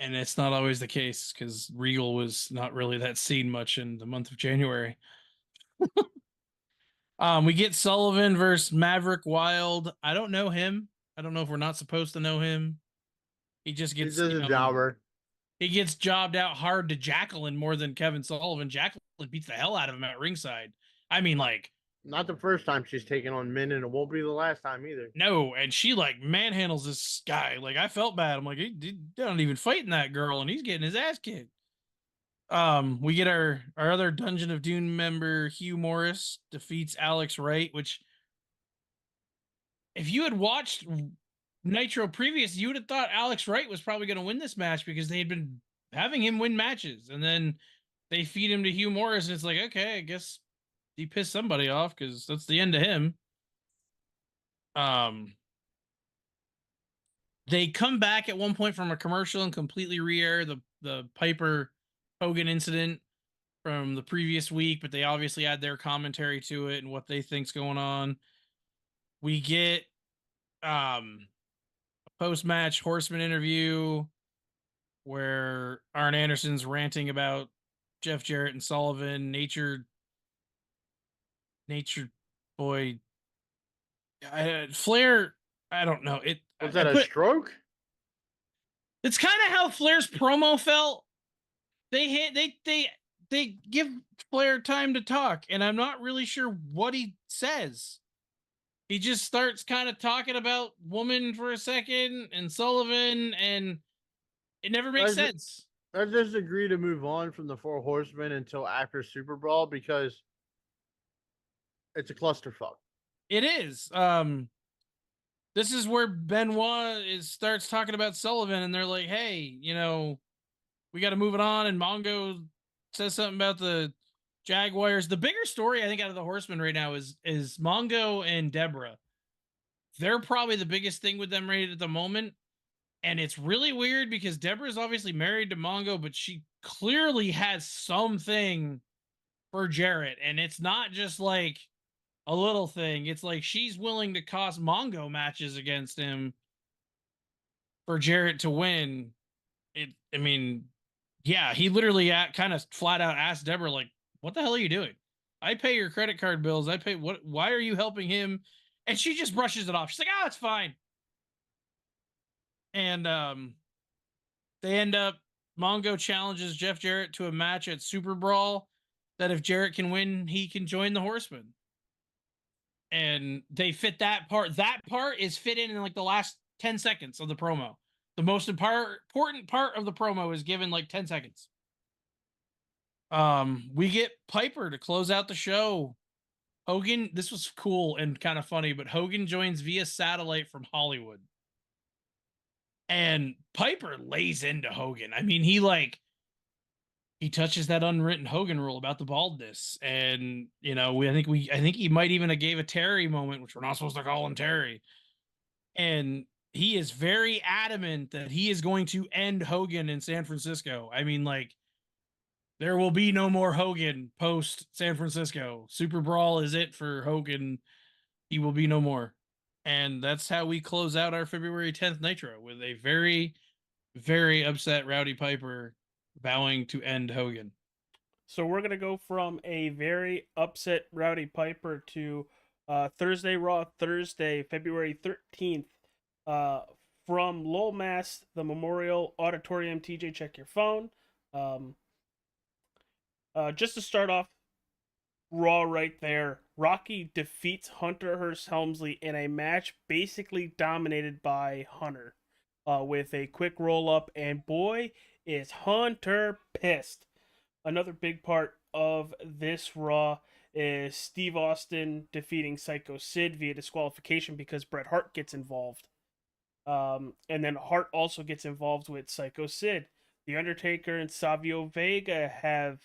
And it's not always the case because Regal was not really that seen much in the month of January. We get Sullivan versus Maverick Wild. I don't know him. I don't know if we're not supposed to know him. He just gets a jobber. He gets jobbed out hard to Jacqueline more than Kevin Sullivan. Jacqueline beats the hell out of him at ringside. I mean, like, not the first time she's taken on men, and it won't be the last time either. No, and she like manhandles this guy. Like, I felt bad. I'm like, he not even fighting that girl, and he's getting his ass kicked. We get our other Dungeon of Doom member, Hugh Morris, defeats Alex Wright, which if you had watched Nitro previous, you would have thought Alex Wright was probably going to win this match because they had been having him win matches, and then they feed him to Hugh Morris, and it's like, okay, I guess he pissed somebody off because that's the end of him. They come back at one point from a commercial and completely re-air the Piper Hogan incident. from the previous week, but they obviously add their commentary to it and what they think's going on. We get a post-match Horseman interview where Arn Anderson's ranting about Jeff Jarrett and Sullivan, Nature Boy, Flair. I don't know. Was that a stroke? It's kind of how Flair's promo felt. They give Flair time to talk, and I'm not really sure what he says. He just starts kind of talking about Woman for a second and Sullivan, and it never makes sense. I just agree to move on from the Four Horsemen until after Super Brawl because it's a clusterfuck. It is. This is where Benoit starts talking about Sullivan, and they're like, "Hey, you know, we got to move it on." And Mongo says something about the Jaguars. The bigger story, I think, out of the Horsemen right now is Mongo and Deborah. They're probably the biggest thing with them right at the moment. And it's really weird because Deborah's obviously married to Mongo, but she clearly has something for Jarrett. And it's not just like a little thing. It's like she's willing to cost Mongo matches against him for Jarrett to win. Yeah, he literally kind of flat out asked Deborah, like, what the hell are you doing? I pay your credit card bills. Why are you helping him? And she just brushes it off. She's like, oh, it's fine. And they end up, Mongo challenges Jeff Jarrett to a match at Super Brawl that if Jarrett can win, he can join the Horsemen. And they fit that part. That part is fit in like the last 10 seconds of the promo. The most important part of the promo is given like 10 seconds. We get Piper to close out the show. Hogan, this was cool and kind of funny, but Hogan joins via satellite from Hollywood. And Piper lays into Hogan. I mean, he touches that unwritten Hogan rule about the baldness. And, you know, I think he might even have gave a Terry moment, which we're not supposed to call him Terry. And he is very adamant that he is going to end Hogan in San Francisco. I mean, like, there will be no more Hogan post San Francisco. Super Brawl is it for Hogan. He will be no more. And that's how we close out our February 10th Nitro, with a very, very upset Rowdy Piper vowing to end Hogan. So we're going to go from a very upset Rowdy Piper to Thursday Raw, Thursday, February 13th, from Lowell, Mass, the Memorial Auditorium. TJ, check your phone. Just to start off Raw right there, Rocky defeats Hunter Hearst Helmsley in a match basically dominated by Hunter with a quick roll up, and boy, is Hunter pissed. Another big part of this Raw is Steve Austin defeating Psycho Sid via disqualification because Bret Hart gets involved. And then Hart also gets involved with Psycho Sid. The Undertaker and Savio Vega have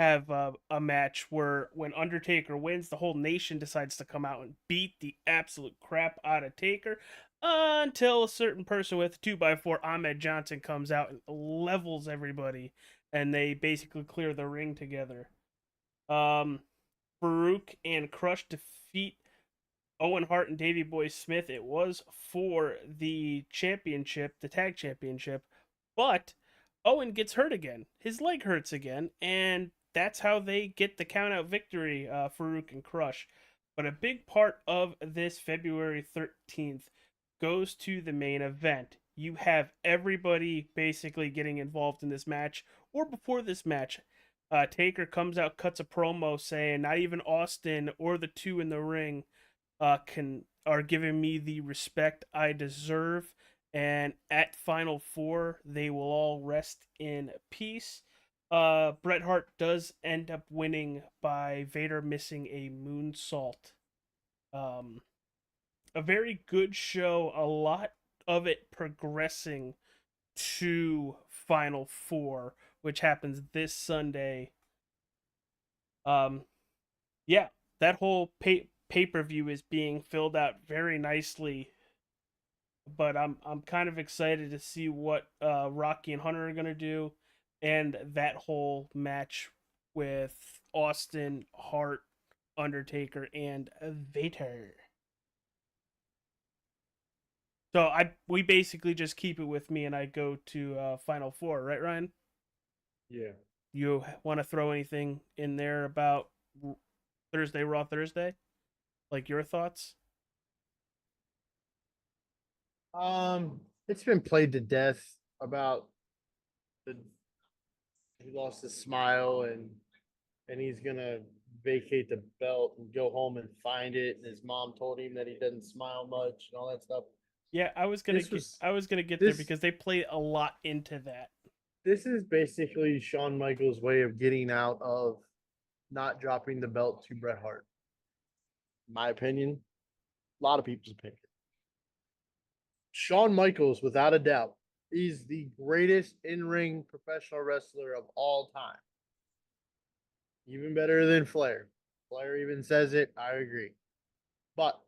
a match where when Undertaker wins, the whole nation decides to come out and beat the absolute crap out of Taker until a certain person with 2x4, Ahmed Johnson, comes out and levels everybody, and they basically clear the ring together. Farouk and Crush defeat Owen Hart and Davey Boy Smith. It was for the championship, the tag championship, but Owen gets hurt again. His leg hurts again, and that's how they get the count-out victory, Farouk and Crush. But a big part of this February 13th goes to the main event. You have everybody basically getting involved in this match, or before this match. Taker comes out, cuts a promo saying, not even Austin or the two in the ring are giving me the respect I deserve. And at Final Four, they will all rest in peace. Bret Hart does end up winning by Vader missing a moonsault. A very good show. A lot of it progressing to Final Four, which happens this Sunday. Yeah, that whole pay-per-view is being filled out very nicely. But I'm kind of excited to see what Rocky and Hunter are gonna do. and that whole match with Austin, Hart, Undertaker, and Vader. So we basically just keep it with me, and I go to Final Four, right, Ryan? Yeah. You want to throw anything in there about Thursday, Raw Thursday? Like your thoughts? It's been played to death about the he lost his smile and he's gonna vacate the belt and go home and find it. And his mom told him that he doesn't smile much and all that stuff. Yeah, I was gonna get there this because they play a lot into that. this is basically Shawn Michaels' way of getting out of not dropping the belt to Bret Hart. My opinion, a lot of people's opinion. Shawn Michaels, without a doubt, is the greatest in-ring professional wrestler of all time. Even better than Flair. Flair even says it. I agree. But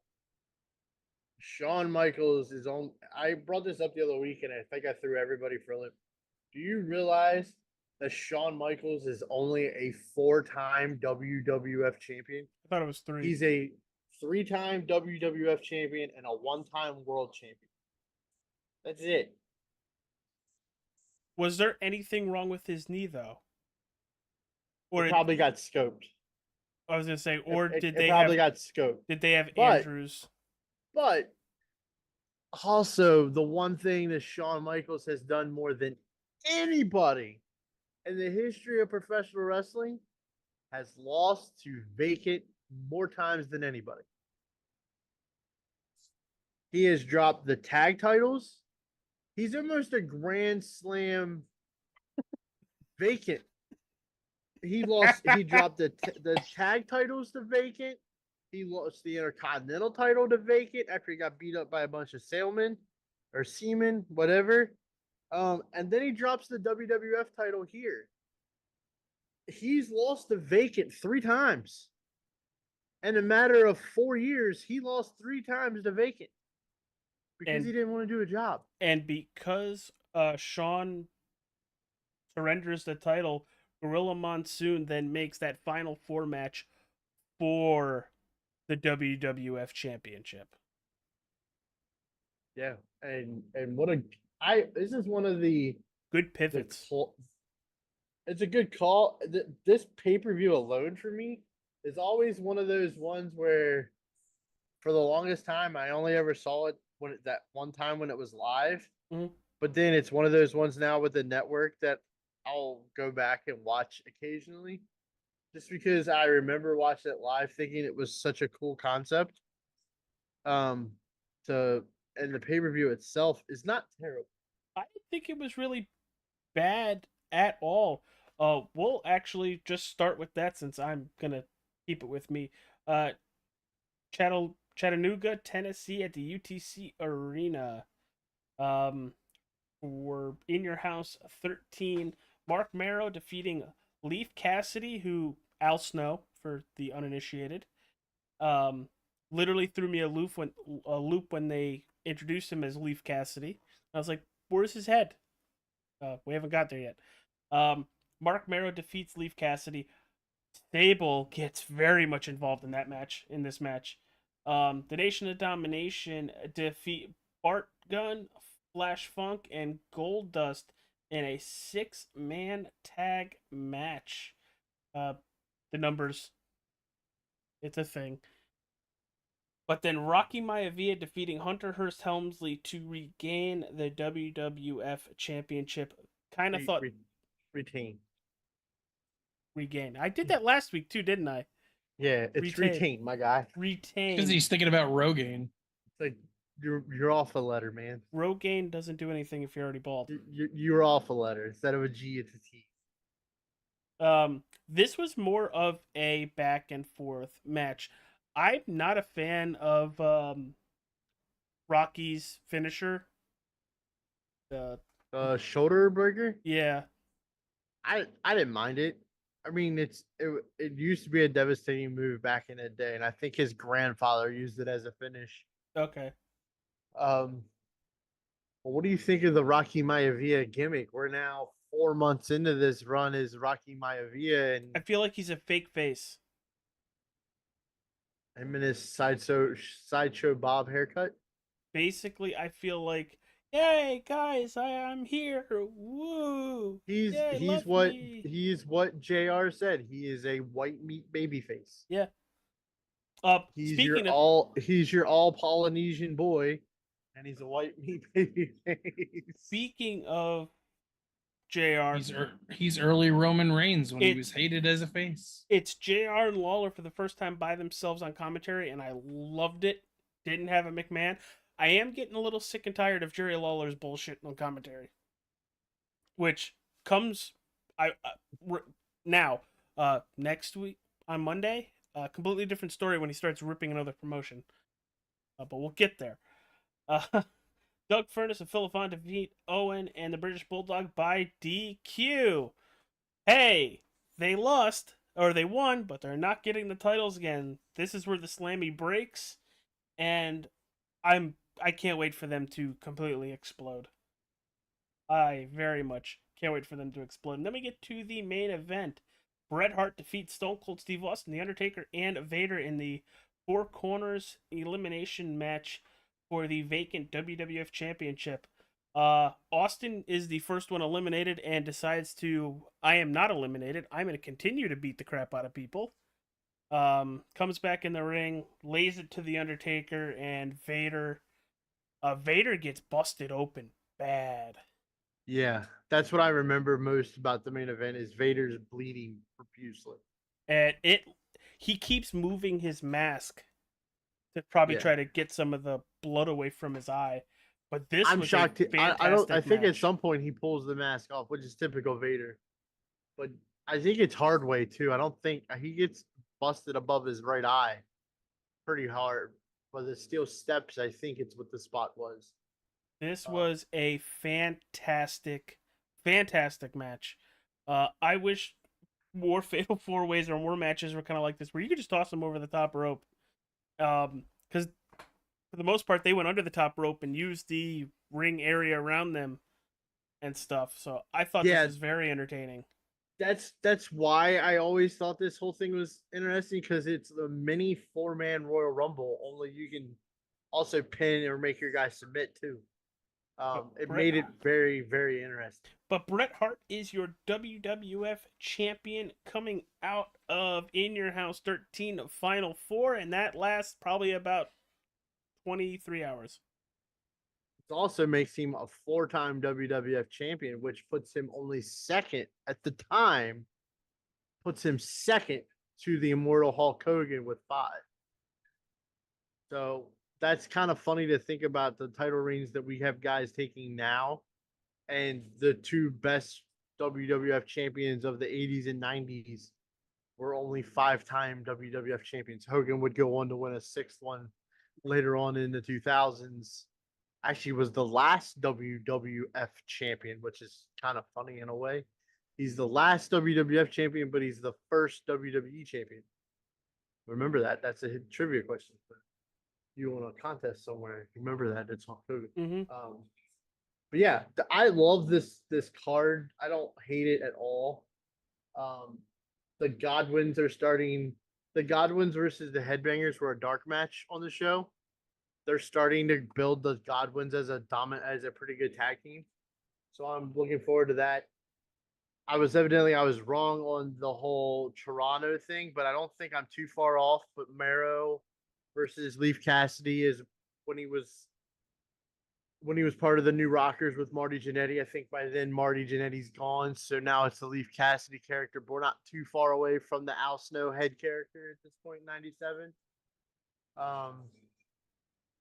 Shawn Michaels is on. I brought this up the other week, and I think I threw everybody for a loop. Do you realize that Shawn Michaels is only a 4-time WWF champion? I thought it was 3. He's a 3-time WWF champion and a 1-time world champion. That's it. Was there anything wrong with his knee though? Or It probably got scoped. I was gonna say, or It probably got scoped. Did they have But- Andrews? But also, the one thing that Shawn Michaels has done more than anybody in the history of professional wrestling has lost to vacant more times than anybody. He has dropped the tag titles. He's almost a Grand Slam vacant. He dropped the tag titles to vacant. He lost the Intercontinental title to vacant after he got beat up by a bunch of sailmen or seamen, whatever. And then he drops the WWF title here. He's lost the vacant 3 times. In a matter of 4 years, he lost 3 times to vacant because he didn't want to do a job. And because Shawn surrenders the title, Gorilla Monsoon then makes that Final Four match for the WWF Championship. Yeah, and what this is one of the good pivots. It's a good call. This pay-per-view alone for me is always one of those ones where, for the longest time, I only ever saw it that one time when it was live. Mm-hmm. But then it's one of those ones now with the network that I'll go back and watch occasionally, just because I remember watching it live, thinking it was such a cool concept. And the pay-per-view itself is not terrible. I didn't think it was really bad at all. We'll actually just start with that since I'm gonna keep it with me. Chattanooga, Tennessee at the UTC Arena. For In Your House 13. Mark Marrow defeating Leaf Cassidy, who Al Snow for the uninitiated. Literally threw me a loop when they introduced him as Leaf Cassidy. I was like, "Where's his head?" We haven't got there yet. Mark Marrow defeats Leaf Cassidy. Sable gets very much involved in this match. The Nation of Domination defeat Bart Gunn, Flash Funk, and Goldust in a 6-man tag match. The numbers, it's a thing. But then Rocky Maivia defeating Hunter Hearst Helmsley to regain the WWF Championship. Kind of thought retain. Regain. I did that last week too, didn't I? Yeah, it's retain, my guy. Retain. Because he's thinking about Rogaine. It's like you're off a letter, man. Rogaine doesn't do anything if you're already bald. You're off a letter. Instead of a G, it's a T. This was more of a back and forth match. I'm not a fan of Rocky's finisher. The shoulder breaker? Yeah. I didn't mind it. I mean, it used to be a devastating move back in the day, and I think his grandfather used it as a finish. Okay. Well, what do you think of the Rocky Maivia gimmick? We're now 4 months into this run is Rocky Maivia I and feel like he's a fake face. him and his sideshow Bob haircut. Basically, I feel like, hey guys, I'm here. Woo! Yay, love me. He's what JR said. He is a white meat baby face. Yeah. He's your all Polynesian boy, and he's a white meat baby face. Speaking of JR, He's early Roman Reigns when he was It's- hated as a face. it's JR and Lawler for the first time by themselves on commentary, and I loved it. Didn't have a McMahon. I am getting a little sick and tired of Jerry Lawler's bullshit on commentary, which comes now next week on Monday. Completely different story when he starts ripping another promotion, but we'll get there. Doug Furnace and Phil Lafon defeat Owen and the British Bulldog by DQ. Hey, they lost or they won, but they're not getting the titles again. This is where the Slammy breaks, and I can't wait for them to completely explode. I very much can't wait for them to explode. And then we get to the main event. Bret Hart defeats Stone Cold Steve Austin, The Undertaker, and Vader in the Four Corners elimination match for the vacant WWF Championship. Austin is the first one eliminated and decides to, I am not eliminated. I'm going to continue to beat the crap out of people. Comes back in the ring, lays it to The Undertaker, and Vader gets busted open bad. Yeah, that's what I remember most about the main event is Vader's bleeding profusely. And he keeps moving his mask to probably Yeah. try to get some of the blood away from his eye. But this I'm was shocked. a fantastic I think at match. some point he pulls the mask off, which is typical Vader. But I think it's hard way too. I don't think he gets busted above his right eye pretty hard. But the steel steps, I think it's what the spot was. This was a fantastic match. I wish more Fatal 4-Ways or more matches were kind of like this, where you could just toss them over the top rope. Because for the most part, they went under the top rope and used the ring area around them and stuff. So I thought this was very entertaining. That's why I always thought this whole thing was interesting because it's the mini 4-man Royal Rumble. Only you can also pin or make your guy submit too. It made it very, very interesting. But Bret Hart is your WWF champion coming out of In Your House 13 Final 4, and that lasts probably about 23 hours. It also makes him a 4-time WWF champion, which puts him only second at the time, puts him second to the Immortal Hulk Hogan with 5. So that's kind of funny to think about the title reigns that we have guys taking now and the two best WWF champions of the 80s and 90s were only 5-time WWF champions. Hogan would go on to win a 6th one later on in the 2000s. Actually was the last WWF champion, which is kind of funny in a way. He's the last WWF champion, but he's the first WWE champion. Remember that. That's a trivia question. You want a contest somewhere, remember that. It's Hulk Hogan. Mm-hmm. But yeah, I love this card. I don't hate it at all. The Godwins are starting. The Godwins versus the Headbangers were a dark match on the show. They're starting to build the Godwins as a pretty good tag team. So I'm looking forward to that. I was wrong on the whole Toronto thing, but I don't think I'm too far off. But Mero versus Leaf Cassidy is when he was part of the New Rockers with Marty Jannetty. I think by then Marty Jannetty's gone, so now it's the Leaf Cassidy character. But we're not too far away from the Al Snow head character at this point in '97.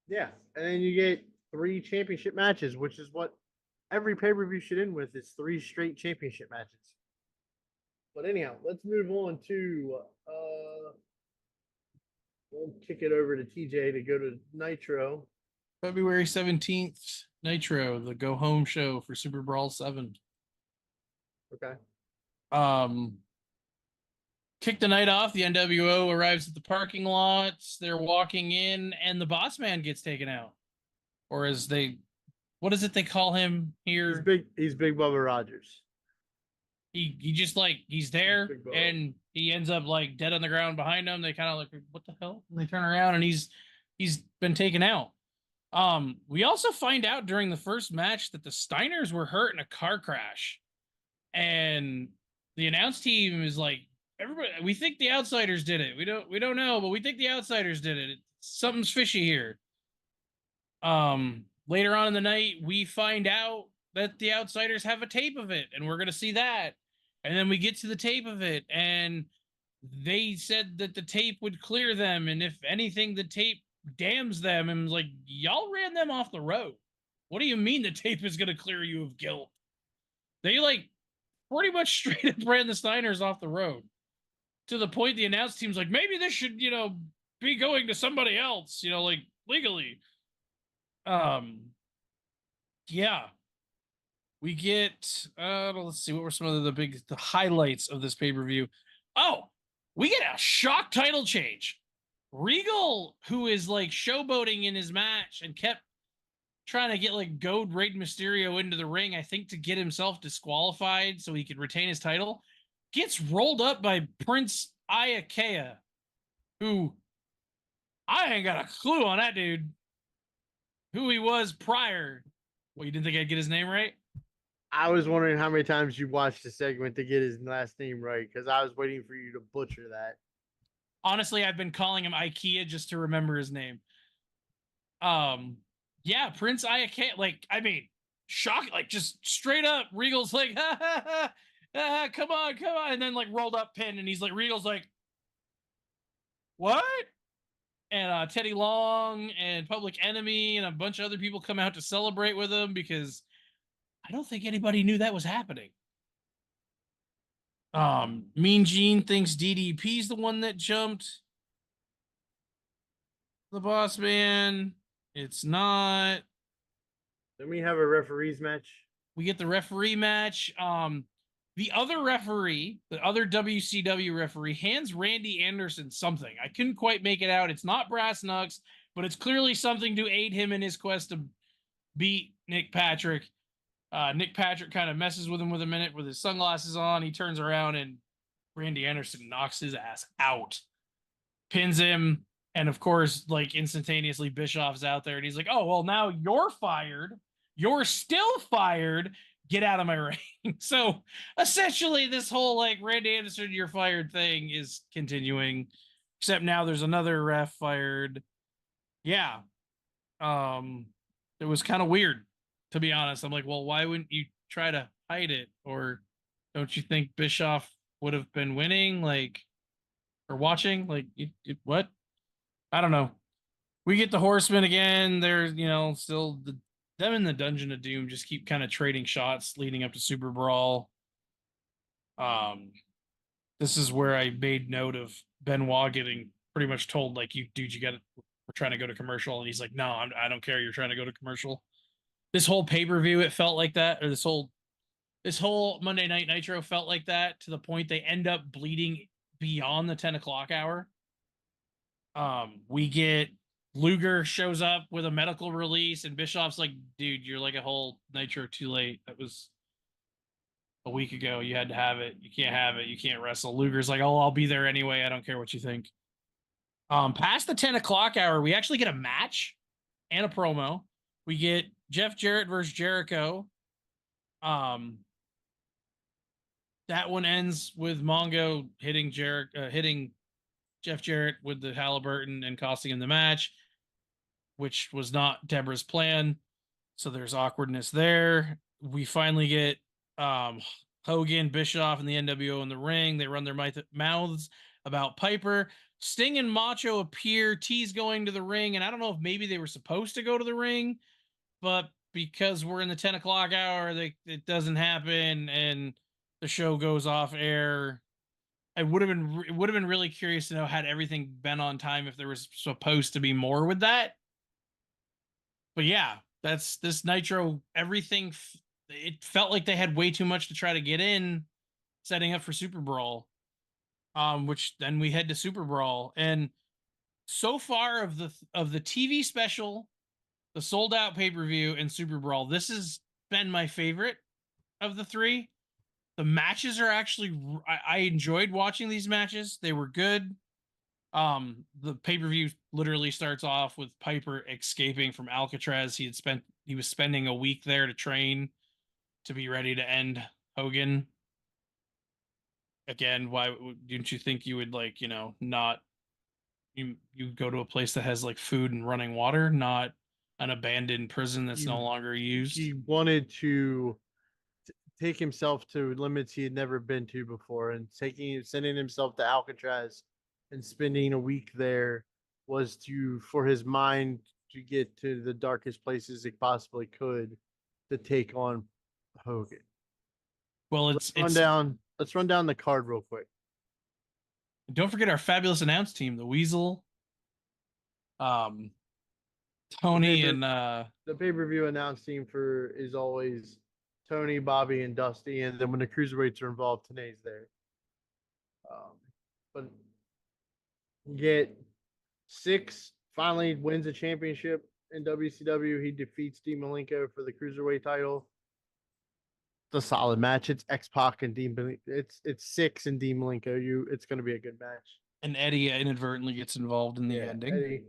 Yeah, and then you get 3 championship matches, which is what every pay-per-view should end with. Is 3 straight championship matches. But anyhow, let's move on to we'll kick it over to TJ to go to Nitro. February 17th, Nitro, the go home show for Super Brawl 7. Okay. Kick the night off. The NWO arrives at the parking lots. They're walking in, and the boss man gets taken out. Or what is it they call him here? He's Big Bubba Rogers. He just like he's there Big bug. and he ends up like dead on the ground behind them. They kind of like, what the hell? And they turn around and he's been taken out. We also find out during the first match that the Steiners were hurt in a car crash. And the announce team is like, everybody, we think the Outsiders did it. We don't know, but we think the Outsiders did it. Something's fishy here. Later on in the night, we find out that the Outsiders have a tape of it, and we're gonna see that. And then we get to the tape of it, and they said that the tape would clear them, and if anything, the tape damns them. And like, y'all ran them off the road. What do you mean the tape is gonna clear you of guilt? They like pretty much straight up ran the Steiners off the road. To the point the announce team's like, maybe this should, be going to somebody else, like legally. Yeah. We get let's see, what were some of the highlights of this pay-per-view? Oh, we get a shock title change. Regal, who is like showboating in his match and kept trying to get like goad Rey Mysterio into the ring, I think to get himself disqualified so he could retain his title, gets rolled up by Prince Iakea, who I ain't got a clue on that dude. Who he was prior. Well, you didn't think I'd get his name right? I was wondering how many times you watched the segment to get his last name right, because I was waiting for you to butcher that. Honestly, I've been calling him IKEA just to remember his name. Yeah, Prince Iakea, like, I mean, shock, like, just straight up, Regal's like, ha, ha, ha, ha, come on, and then, like, rolled up pin, and he's like, Regal's like, what? And Teddy Long and Public Enemy and a bunch of other people come out to celebrate with him because I don't think anybody knew that was happening. Mean Gene thinks DDP's the one that jumped the Boss Man. It's not. Then we have a referees match. We get the referee match. The other referee, the other WCW referee, hands Randy Anderson something. I couldn't quite make it out. It's not brass knucks, but it's clearly something to aid him in his quest to beat Nick Patrick. Nick Patrick kind of messes with him with a minute with his sunglasses on. He turns around and Randy Anderson knocks his ass out, pins him, and of course, like instantaneously, Bischoff's out there, and he's like, "Oh well, now you're fired. You're still fired. Get out of my ring." So essentially, this whole like Randy Anderson, you're fired thing is continuing, except now there's another ref fired. Yeah, it was kind of weird, to be honest. I'm like, well, why wouldn't you try to hide it? Or don't you think Bischoff would have been winning, like, or watching? Like, what? I don't know. We get the Horsemen again. They're, still them in the Dungeon of Doom just keep kind of trading shots leading up to Super Brawl. This is where I made note of Benoit getting pretty much told, like, we're trying to go to commercial. And he's like, no, I don't care. You're trying to go to commercial. This whole pay-per-view, it felt like that, or this whole Monday Night Nitro felt like that, to the point they end up bleeding beyond the 10 o'clock hour. We get Luger shows up with a medical release, and Bischoff's like, dude, you're like a whole Nitro too late. That was a week ago. You had to have it. You can't have it. You can't wrestle. Luger's like, oh, I'll be there anyway. I don't care what you think. Past the 10 o'clock hour, we actually get a match and a promo. We get Jeff Jarrett versus Jericho. That one ends with Mongo hitting Jeff Jarrett with the Halliburton and costing him the match, which was not Deborah's plan. So there's awkwardness there. We finally get Hogan, Bischoff, and the NWO in the ring. They run their mouths about Piper. Sting and Macho appear. T's going to the ring, and I don't know if maybe they were supposed to go to the ring, but because we're in the 10 o'clock hour, it doesn't happen, and the show goes off air. It would have been really curious to know, had everything been on time, if there was supposed to be more with that. But yeah, that's this Nitro. Everything, it felt like they had way too much to try to get in, setting up for Super Brawl. Which then we head to Super Brawl, and so far of the TV special, the sold out pay-per-view, and Super Brawl, this has been my favorite of the three. The matches are actually I enjoyed watching these matches. They were good. The pay-per-view literally starts off with Piper escaping from Alcatraz. He was spending a week there to train to be ready to end Hogan. Again, why didn't you think you would not you go to a place that has like food and running water, not an abandoned prison that's no longer used? He wanted to take himself to limits he had never been to before, and sending himself to Alcatraz and spending a week there was for his mind to get to the darkest places it possibly could to take on Hogan. Well, Let's run down the card real quick. Don't forget our fabulous announce team, the Weasel, Tony, and the pay-per-view announce team is always Tony, Bobby, and Dusty, and then when the cruiserweights are involved, Tanae's there. But get Six finally wins a championship in WCW. He defeats Dean Malenko for the cruiserweight title. It's a solid match. It's X-Pac and Dean. It's Six and Dean Malenko. It's going to be a good match. And Eddie inadvertently gets involved in the ending.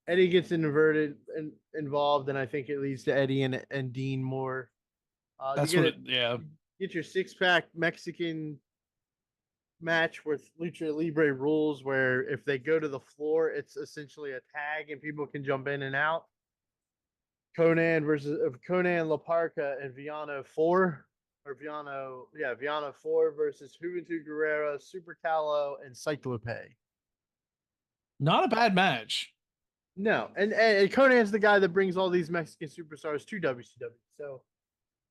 Eddie gets involved, and I think it leads to Eddie and Dean more. That's yeah. Get your 6-pack Mexican match with Lucha Libre rules, where if they go to the floor, it's essentially a tag and people can jump in and out. Conan, La Parca, and Villano 4 versus Juventud Guerrera, Super Calo, and Cyclope. Not a bad match. No, and Conan's the guy that brings all these Mexican superstars to WCW. So,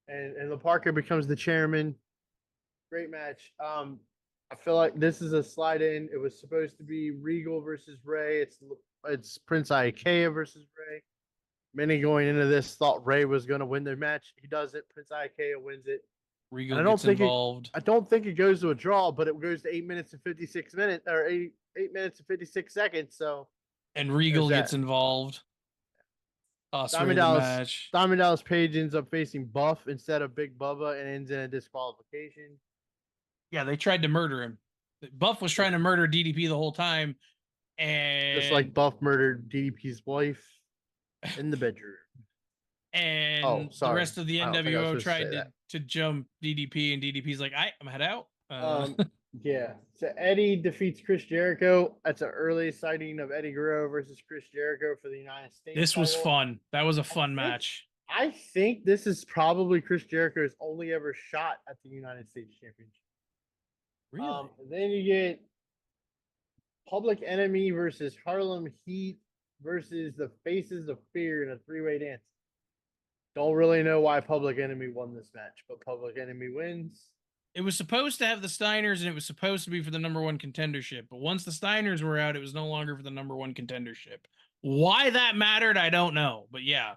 and La Parca becomes the chairman. Great match. I feel like this is a slide in. It was supposed to be Regal versus Ray. It's Prince Iaukea versus Ray. Many going into this thought Ray was going to win the match. He doesn't. Prince Iaukea wins it. Regal gets involved. I don't think it goes to a draw, but it goes to 8 minutes and 56 minutes or 8 minutes and 56 seconds. So, and Regal gets involved. Diamond Dallas Page ends up facing Buff instead of Big Bubba and ends in a disqualification. Yeah, they tried to murder him. Buff was trying to murder DDP the whole time, and just like Buff murdered DDP's wife in the bedroom. And the rest of the NWO tried to jump DDP, and DDP's like, I'm head out. Yeah. So Eddie defeats Chris Jericho. That's an early sighting of Eddie Guerrero versus Chris Jericho for the United States. This was fun. That was a fun match. I think this is probably Chris Jericho's only ever shot at the United States Championship. Really? Then you get Public Enemy versus Harlem Heat versus the Faces of Fear in a 3-way dance. Don't really know why Public Enemy won this match, but Public Enemy wins. It was supposed to have the Steiners, and it was supposed to be for the #1 contendership. But once the Steiners were out, it was no longer for the #1 contendership. Why that mattered, I don't know. But yeah.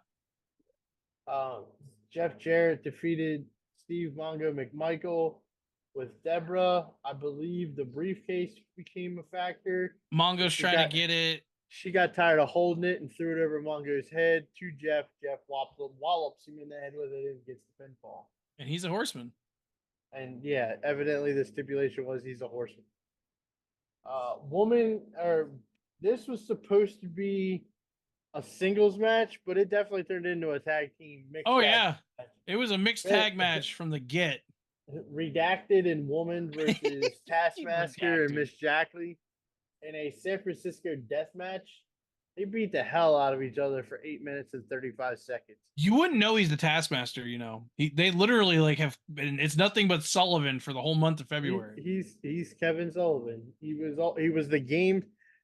Jeff Jarrett defeated Steve Mongo McMichael with Deborah. I believe the briefcase became a factor. Mongo's trying to get it. She got tired of holding it and threw it over Mongo's head to Jeff. Jeff wallops him in the head with it and gets the pinfall. And he's a horseman. And yeah, evidently the stipulation was he's a horseman. This was supposed to be a singles match, but it definitely turned into a tag team mix. Yeah. It was a mixed tag match from the get. Redacted and Woman versus Taskmaster and Miss Jackley in a San Francisco death match. They beat the hell out of each other for 8 minutes and 35 seconds. You wouldn't know he's the Taskmaster, you know. They literally have been. It's nothing but Sullivan for the whole month of February. He's Kevin Sullivan. He was the game.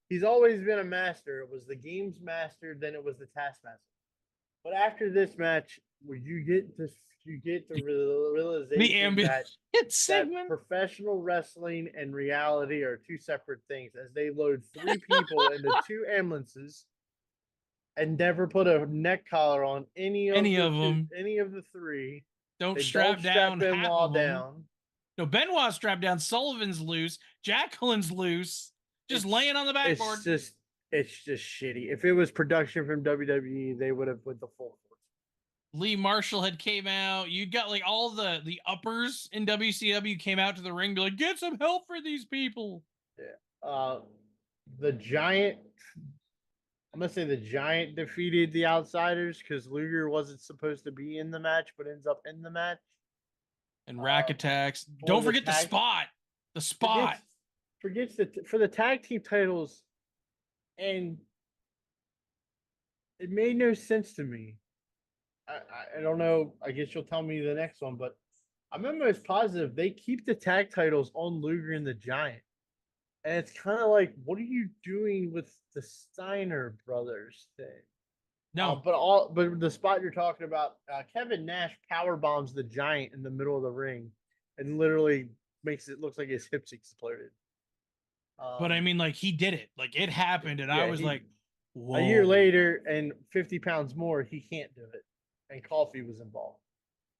He's always been a master. It was the game's master, then it was the Taskmaster. But after this match, where you get the realization that professional wrestling and reality are two separate things, as they load 3 people into 2 ambulances and never put a neck collar on any of the 3. Don't strap Benoit down. No, Benoit's strapped down. Sullivan's loose. Jacqueline's loose. Just laying on the backboard. It's just shitty. If it was production from WWE, they would have put the full force. Lee Marshall had came out. You got like all the uppers in WCW came out to the ring, be like, get some help for these people. The Giant. I'm gonna say the Giant defeated the Outsiders because Luger wasn't supposed to be in the match, but ends up in the match. And Rack Attacks. for Don't the forget the tag- spot. The spot. Forgets for the tag team titles, and it made no sense to me. I don't know. I guess you'll tell me the next one, but I'm almost positive they keep the tag titles on Luger and the Giant. And it's kind of like, what are you doing with the Steiner brothers thing? No. But the spot you're talking about, Kevin Nash power bombs the Giant in the middle of the ring, and literally makes it look like his hips exploded. But I mean, like, he did it. Like, it happened, and I was like, whoa. A year later and 50 pounds more, he can't do it. And Coffee was involved.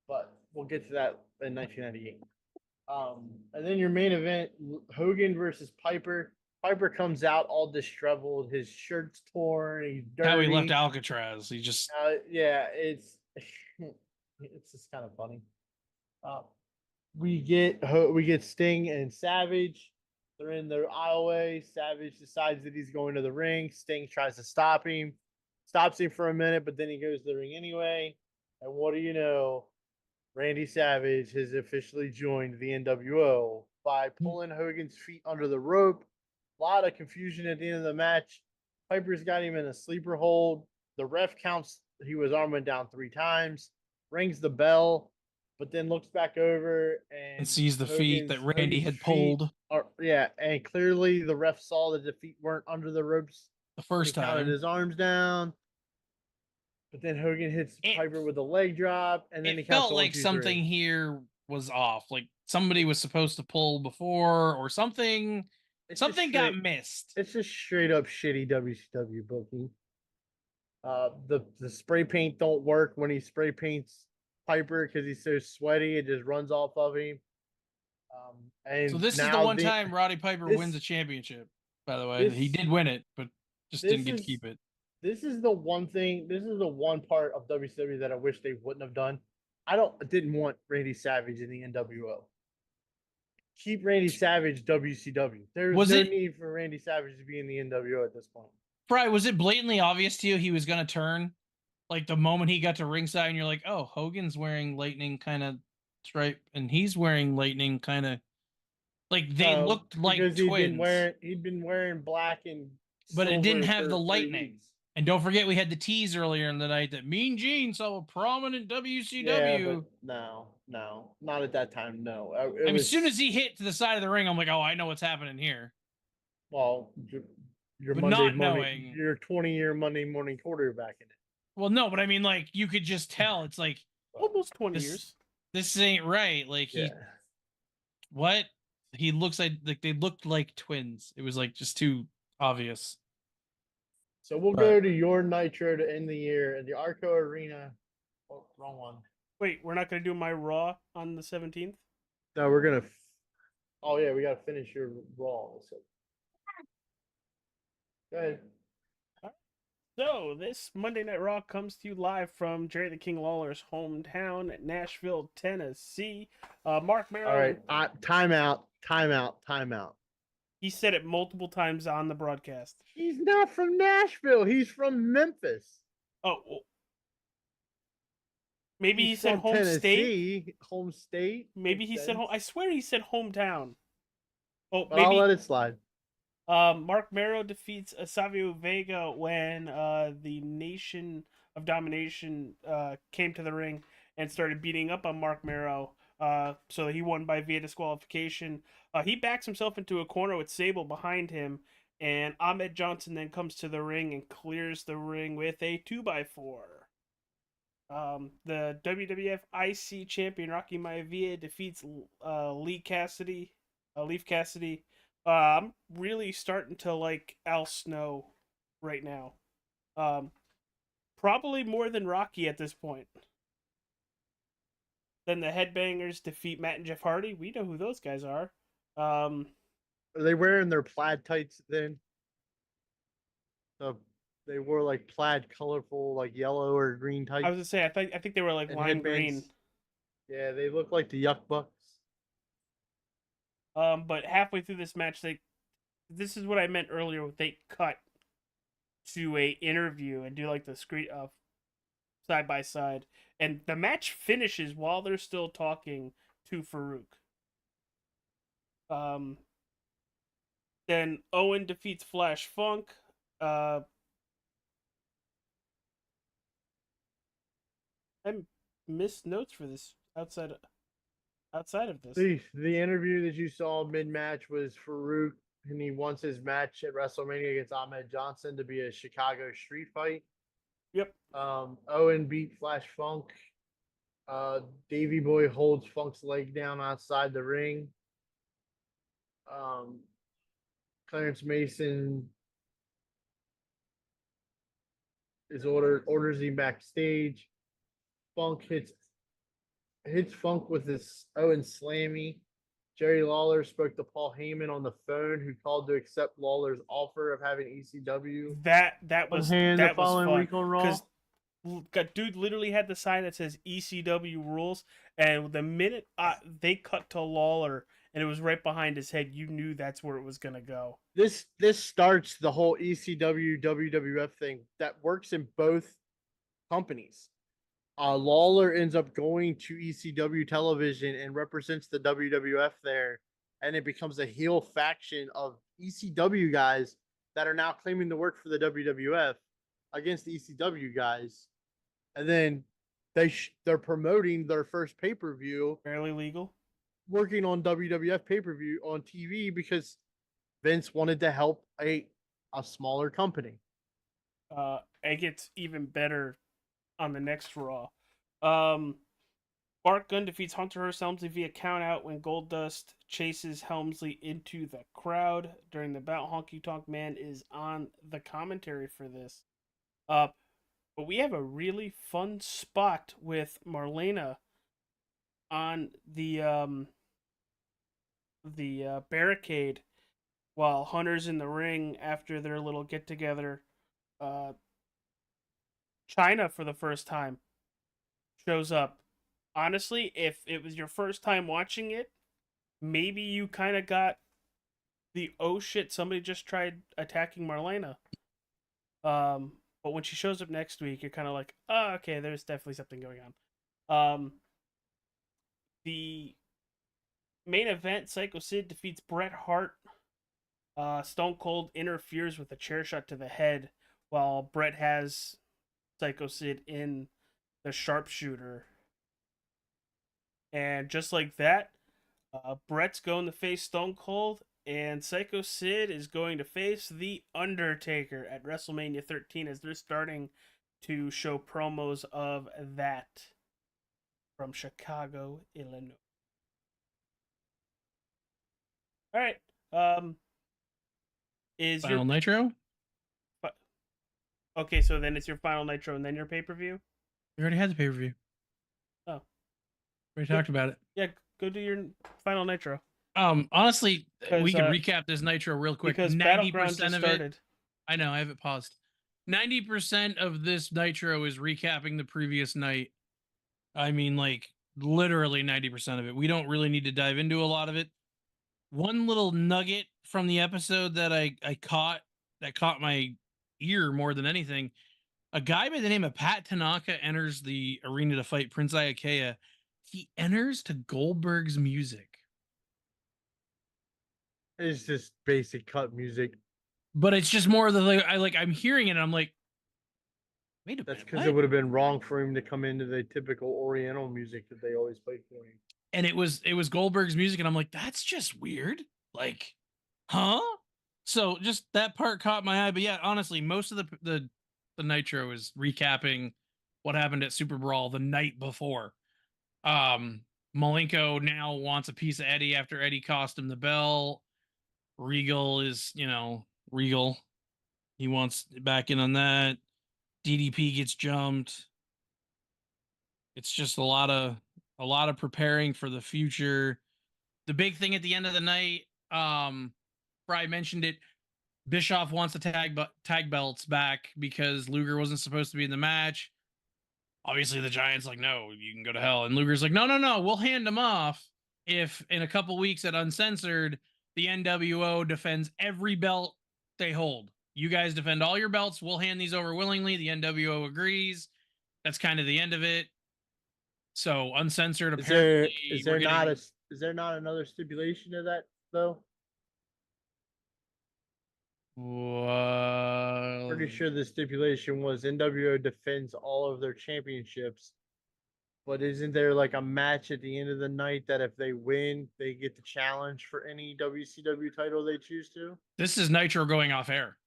But we'll get to that in 1998. And then your main event, Hogan versus Piper. Piper comes out all disheveled, his shirt's torn, he's dirty. How he left Alcatraz. He just yeah, it's just kind of funny. We get Sting and Savage. They're in the aisleway. Savage decides that he's going to the ring. Sting tries to stop him, stops him for a minute, but then he goes to the ring anyway. And what do you know? Randy Savage has officially joined the NWO by pulling Hogan's feet under the rope. A lot of confusion at the end of the match. Piper's got him in a sleeper hold. The ref counts he was arming down 3 times, rings the bell, but then looks back over and sees the feet that Randy had pulled. And clearly the ref saw that the feet weren't under the ropes The first time. Counted his arms down. But then Hogan hits Piper with a leg drop, and then he felt like something here was off. Like somebody was supposed to pull before, or something. Something got missed. It's just straight up shitty WCW booking. The spray paint don't work when he spray paints Piper because he's so sweaty. It just runs off of him. And so this is the one time Roddy Piper wins a championship. By the way, he did win it, but just didn't get to keep it. This is the one thing. This is the one part of WCW that I wish they wouldn't have done. I didn't want Randy Savage in the NWO. Keep Randy Savage WCW. There's no need for Randy Savage to be in the NWO at this point. Right? Was it blatantly obvious to you he was going to turn? Like the moment he got to ringside, and you're like, "Oh, Hogan's wearing lightning kind of stripe, and he's wearing lightning kind of." Like they looked like twins. He'd been wearing black and. But it didn't have the lightning. And don't forget, we had the tease earlier in the night that Mean Gene saw a prominent WCW. Yeah, no, not at that time. No, as soon as he hit to the side of the ring, I'm like, oh, I know what's happening here. Well, your 20-year Monday morning quarterback in it. Well, no, but I mean, like, you could just tell. It's like almost 20 years. This ain't right. Like what? He looks like they looked like twins. It was like just too obvious. So we'll go to your Nitro to end the year in the Arco Arena. Oh, wrong one. Wait, we're not going to do my Raw on the 17th? No, we're going to. Oh, yeah, we got to finish your Raw. So. Go ahead. So, this Monday Night Raw comes to you live from Jerry the King Lawler's hometown at Nashville, Tennessee. Mark Merrow. All right, time out. He said it multiple times on the broadcast. He's not from Nashville. He's from Memphis. Oh. Well, maybe he said home state. Home state. Maybe he said home. I swear he said hometown. Oh, maybe. I'll let it slide. Mark Merrow defeats Savio Vega when the Nation of Domination came to the ring and started beating up on Mark Merrow. So he won via disqualification. He backs himself into a corner with Sable behind him, and Ahmed Johnson then comes to the ring and clears the ring with a 2x4. The WWF IC champion Rocky Maivia defeats Leaf Cassidy. I'm really starting to like Al Snow right now. Probably more than Rocky at this point. Then the Headbangers defeat Matt and Jeff Hardy. We know who those guys are. Are they wearing their plaid tights then? They wore like plaid, colorful, like yellow or green I type was gonna say I think they were like and lime green. headbands. Yeah, they look like the Yuck Bucks. But halfway through this match, this is what I meant earlier. They cut to a interview and do like the screen side by side, and the match finishes while they're still talking to Farouk. Then Owen defeats Flash Funk. I missed notes for this outside of this. The interview that you saw mid match was Farouk, and he wants his match at WrestleMania against Ahmed Johnson to be a Chicago street fight. Yep. Owen beat Flash Funk. Davey Boy holds Funk's leg down outside the ring. Clarence Mason orders him backstage. Funk hits Funk with his Owen Slammy. Jerry Lawler spoke to Paul Heyman on the phone, who called to accept Lawler's offer of having ECW That was the following fun, week on Raw. Dude literally had the sign that says ECW rules, and the minute they cut to Lawler and it was right behind his head, you knew that's where it was gonna go. This starts the whole ECW WWF thing that works in both companies. Lawler ends up going to ECW television and represents the WWF there, and it becomes a heel faction of ECW guys that are now claiming to work for the WWF against the ECW guys, and then they're promoting their first pay-per-view, Barely legal. working on WWF pay-per-view on TV because Vince wanted to help a smaller company. It gets even better on the next Raw. Bart Gunn defeats Hunter Hearst Helmsley via countout when Goldust chases Helmsley into the crowd. During the bout, Honky Tonk Man is on the commentary for this. But we have a really fun spot with Marlena on the barricade while Hunter's in the ring after their little get together. China, for the first time, shows up. Honestly, if it was your first time watching it, maybe you kind of got the oh shit, somebody just tried attacking Marlena. But when she shows up next week, you're kind of like, oh, okay, there's definitely something going on. The main event, Psycho Sid defeats Bret Hart. Stone Cold interferes with a chair shot to the head while Bret has Psycho Sid in the sharpshooter. And just like that, Bret's going to face Stone Cold, and Psycho Sid is going to face The Undertaker at WrestleMania 13 as they're starting to show promos of that from Chicago, Illinois. All right. Is Final your Nitro? okay? So then it's your final Nitro and then your pay-per-view. We already had the pay per view. Oh, We talked about it. yeah. Go do your final Nitro. Honestly, we could 'Cause, recap this Nitro real quick. Because 90% Battleground just of started. it. I know, I have it paused. 90% of this Nitro is recapping the previous night. I mean, like, literally 90% of it. We don't really need to dive into a lot of it. One little nugget from the episode that I caught, that caught my ear more than anything. A guy by the name of Pat Tanaka enters the arena to fight Prince Iaukea. He enters to Goldberg's music. It's just basic cut music. But it's just more of the I'm hearing it and I'm like, wait a That's minute. because What? it would have been wrong for him to come into the typical Oriental music that they always play for him. And it was Goldberg's music, and I'm like, that's just weird. Like, huh? So just that part caught my eye. But yeah, honestly, most of the Nitro is recapping what happened at Super Brawl the night before. Malenko now wants a piece of Eddie after Eddie cost him the belt. Regal is, Regal. He wants back in on that. DDP gets jumped. It's just a lot of preparing for the future. The big thing at the end of the night, Fry mentioned it. Bischoff wants the tag belts back because Luger wasn't supposed to be in the match. Obviously, the Giant's like, no, you can go to hell. And Luger's like, no, we'll hand them off if in a couple weeks at Uncensored, the NWO defends every belt they hold. You guys defend all your belts. We'll hand these over willingly. The NWO agrees. That's kind of the end of it. So Uncensored, apparently, is there not another stipulation to that though? Pretty sure the stipulation was NWO defends all of their championships, but isn't there like a match at the end of the night that if they win, they get the challenge for any WCW title they choose to? This is Nitro going off air.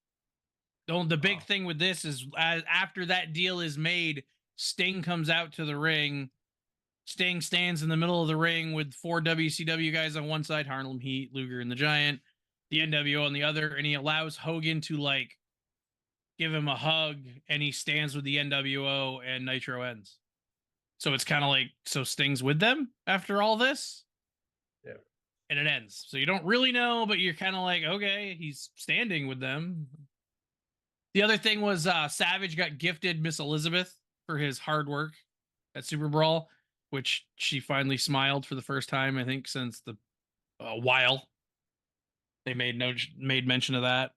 The big thing with this is after that deal is made, Sting comes out to the ring. Sting stands in the middle of the ring with 4 WCW guys on one side, Harlem Heat, Luger, and the Giant, the NWO on the other, and he allows Hogan to like give him a hug, and he stands with the NWO, and Nitro ends. So it's kind of like, so Sting's with them after all this? Yeah. And it ends. So you don't really know, but you're kind of like, okay, he's standing with them. The other thing was Savage got gifted Miss Elizabeth for his hard work at Super Brawl, which she finally smiled for the first time, I think, since the while. They made mention of that.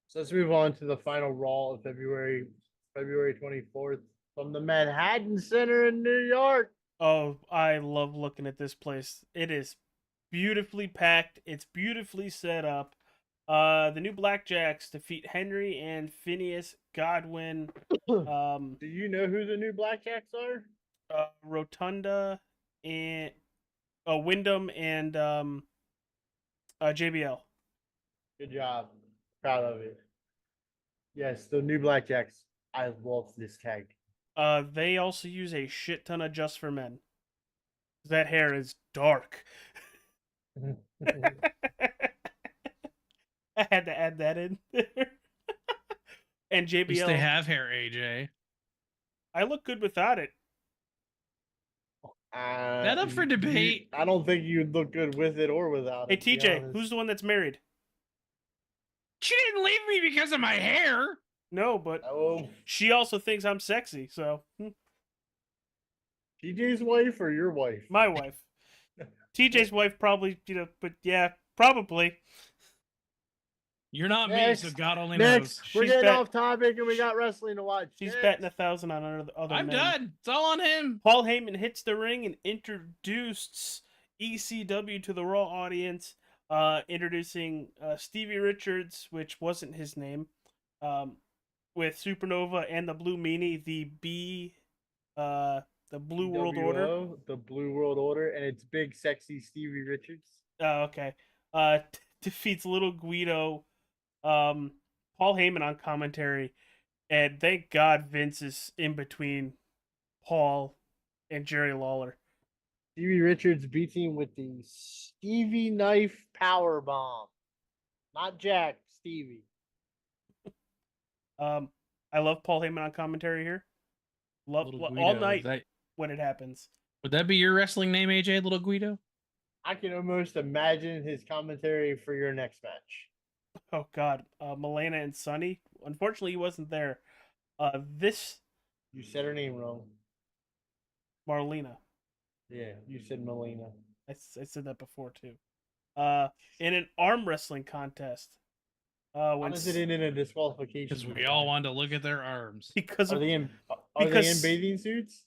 So let's move on to the final Raw of February 24th from the Manhattan Center in New York. Oh, I love looking at this place. It is beautifully packed. It's beautifully set up. The new Blackjacks defeat Henry and Phineas Godwin. Do you know who the new Blackjacks are? Rotunda and Wyndham and JBL. Good job. Proud of it. Yes, the new Blackjacks. I love this tag. They also use a shit ton of Just for Men. That hair is dark. I had to add that in there. And JBL. At least they have hair, AJ. I look good without it. That up for debate? I don't think you'd look good with it or without Hey, it. TJ, who's the one that's married? She didn't leave me because of my hair. No, but she also thinks I'm sexy, so. TJ's wife or your wife? My wife. TJ's wife probably, but yeah, probably. You're not Next. me, so God only Next, knows. we're getting off topic and we got wrestling to watch. She's Next. betting 1,000 on other I'm men. done. It's all on him. Paul Heyman hits the ring and introduced ECW to the Raw audience, introducing Stevie Richards, which wasn't his name, with Supernova and the Blue Meanie, the Blue World Order. The Blue World Order, and it's big, sexy Stevie Richards. Oh, okay. Defeats Little Guido. Paul Heyman on commentary, and thank God Vince is in between Paul and Jerry Lawler. Stevie Richards beats him with the Stevie Knife Power Bomb. Not Jack, Stevie. I love Paul Heyman on commentary here. Love all night when it happens. Would that be your wrestling name, AJ? Little Guido? I can almost imagine his commentary for your next match. Oh God, Milena and Sonny. Unfortunately, he wasn't there. You said her name wrong. Marlena. Yeah, you said Melina. I said that before too. In an arm wrestling contest. Why does it end in a disqualification? Because we all wanted to look at their arms. Because are they in bathing suits?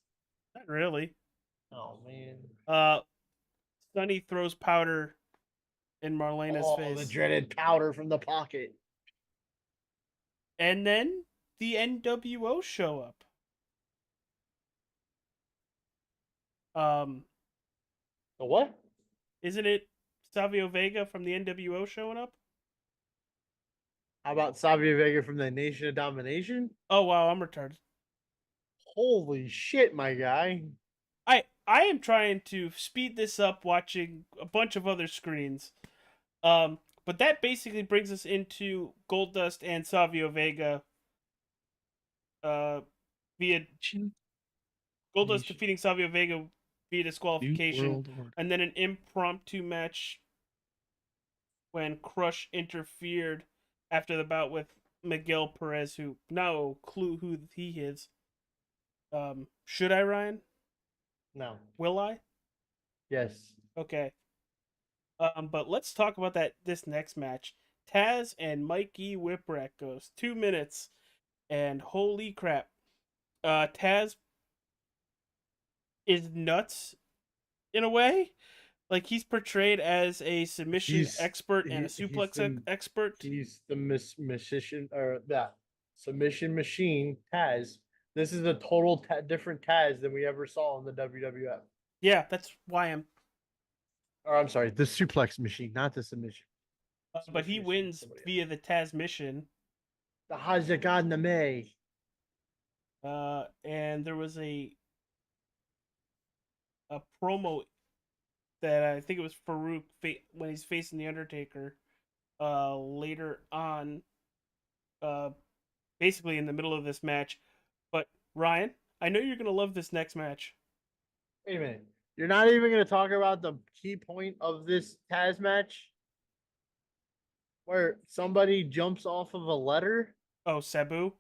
Not really. Oh man. Sonny throws powder in Marlena's face. The dreaded powder from the pocket. And then the NWO show up. The what? Isn't it Savio Vega from the NWO showing up? How about Savio Vega from the Nation of Domination? Oh wow, I'm retarded. Holy shit, my guy. I am trying to speed this up watching a bunch of other screens. But that basically brings us into Goldust and Savio Vega via Goldust defeating Savio Vega via disqualification, and then an impromptu match when Crush interfered after the bout with Miguel Perez, who no clue who he is. Should I, Ryan? No. Will I? Yes. Okay. But let's talk about this next match. Taz and Mikey Whipwreck goes 2 minutes, and holy crap, Taz is nuts in a way. Like, he's portrayed as a submission expert and a suplex expert. He's the musician or that submission machine. Taz. This is a total different Taz than we ever saw in the WWF. Yeah, that's why I'm. Or I'm sorry, the suplex machine, not the submission. But he wins via the Taz mission. The Hazaganame. And there was a promo that I think it was Farouk when he's facing the Undertaker later on, basically in the middle of this match. But Ryan, I know you're gonna love this next match. Wait a minute. You're not even going to talk about the key point of this Taz match? Where somebody jumps off of a ladder? Oh, Sabu?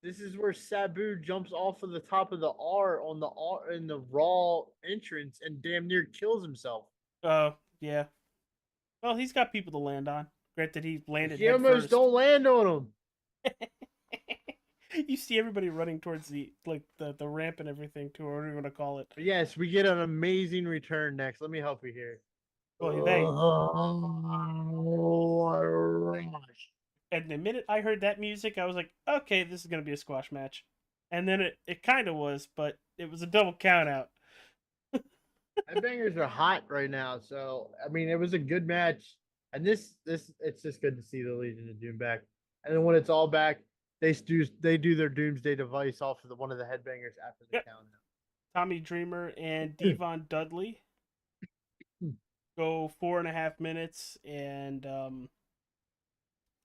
This is where Sabu jumps off of the top of the R on the R in the Raw entrance and damn near kills himself. Oh, yeah. Well, he's got people to land on. Granted, he landed. He almost first. don't land on him. You see everybody running towards the ramp and everything too, or whatever you want to call it. Yes, we get an amazing return next. Let me help you here. Well, and the minute I heard that music, I was like, okay, this is gonna be a squash match. And then it kind of was, but it was a double count out. Headbangers are hot right now, so I mean it was a good match. And this it's just good to see the Legion of Doom back. And then when it's all back, they do their Doomsday device off of one of the headbangers after the count out. Tommy Dreamer and Devon Dudley go 4.5 minutes, and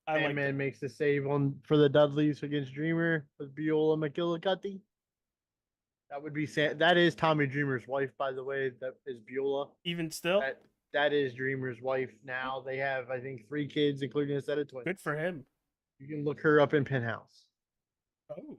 Man makes the save for the Dudleys against Dreamer with Beulah McGillicuddy. That is Tommy Dreamer's wife, by the way. That is Beulah. Even still, that is Dreamer's wife now. They have, I think, 3 kids, including a set of twins. Good for him. You can look her up in Penthouse. Oh.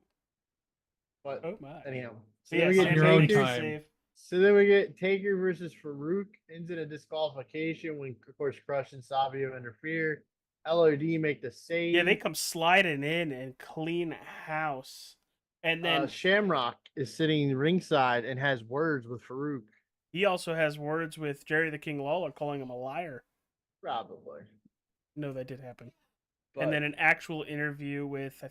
But oh my. Anyhow. So yeah, your own time. So then we get Taker versus Farouk. Ends in a disqualification when, of course, Crush and Savio interfere. LOD make the save. Yeah, they come sliding in and clean house. And then Shamrock is sitting ringside and has words with Farouk. He also has words with Jerry the King Lawler, calling him a liar. Probably. No, that did happen. And then an actual interview with,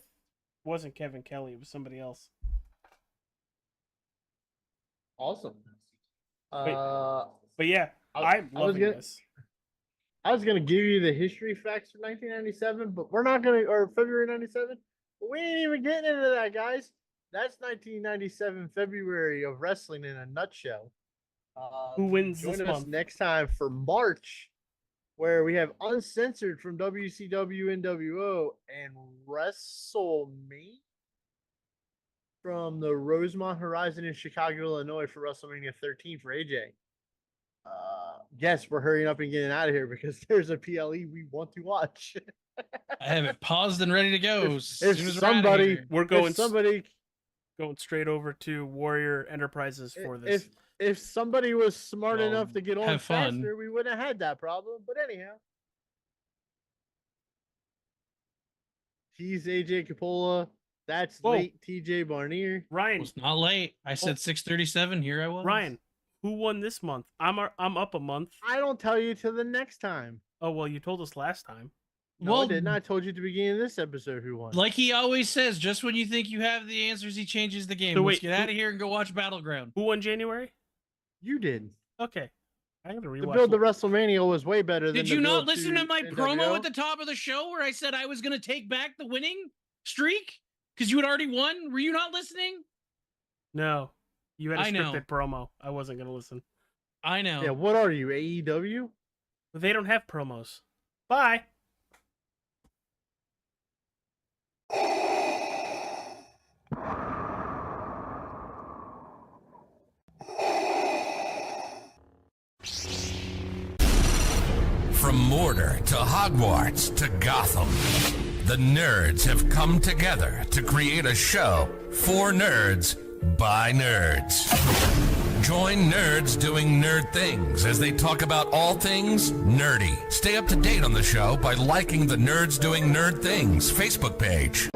wasn't Kevin Kelly, it was somebody else. Awesome. But yeah, I'm loving this. I was gonna give you the history facts for 1997, but we're not gonna, or February 97. But we ain't even getting into that, guys. That's 1997 February of wrestling in a nutshell. Who wins join this us month? Next time for March, where we have Uncensored from WCW NWO and WrestleMania from the Rosemont Horizon in Chicago, Illinois for WrestleMania 13 for AJ. Yes, we're hurrying up and getting out of here because there's a PLE we want to watch. I have it paused and ready to go. We're going straight over to Warrior Enterprises for this. If somebody was smart enough to get on have fun. faster, we wouldn't have had that problem. But anyhow, he's AJ Capola. That's late TJ Barnier. Ryan, It's not late. I said 6:37. Here I was. Ryan, who won this month? I'm up a month. I don't tell you till the next time. Oh well, you told us last time. No, I didn't. I told you at the beginning of this episode who won. Like he always says, just when you think you have the answers, he changes the game. So Let's wait, get out of here and go watch Battleground. Who won January? You did. Okay. I gotta rewatch. The build to WrestleMania was way better than Did you not listen to my promo at the top of the show where I said I was going to take back the winning streak? Because you had already won? Were you not listening? No. You had a scripted promo. I wasn't going to listen. I know. Yeah, what are you, AEW? But they don't have promos. Bye. From Mordor to Hogwarts to Gotham, the nerds have come together to create a show for nerds by nerds. Join nerds doing nerd things as they talk about all things nerdy. Stay up to date on the show by liking the Nerds Doing Nerd Things Facebook page.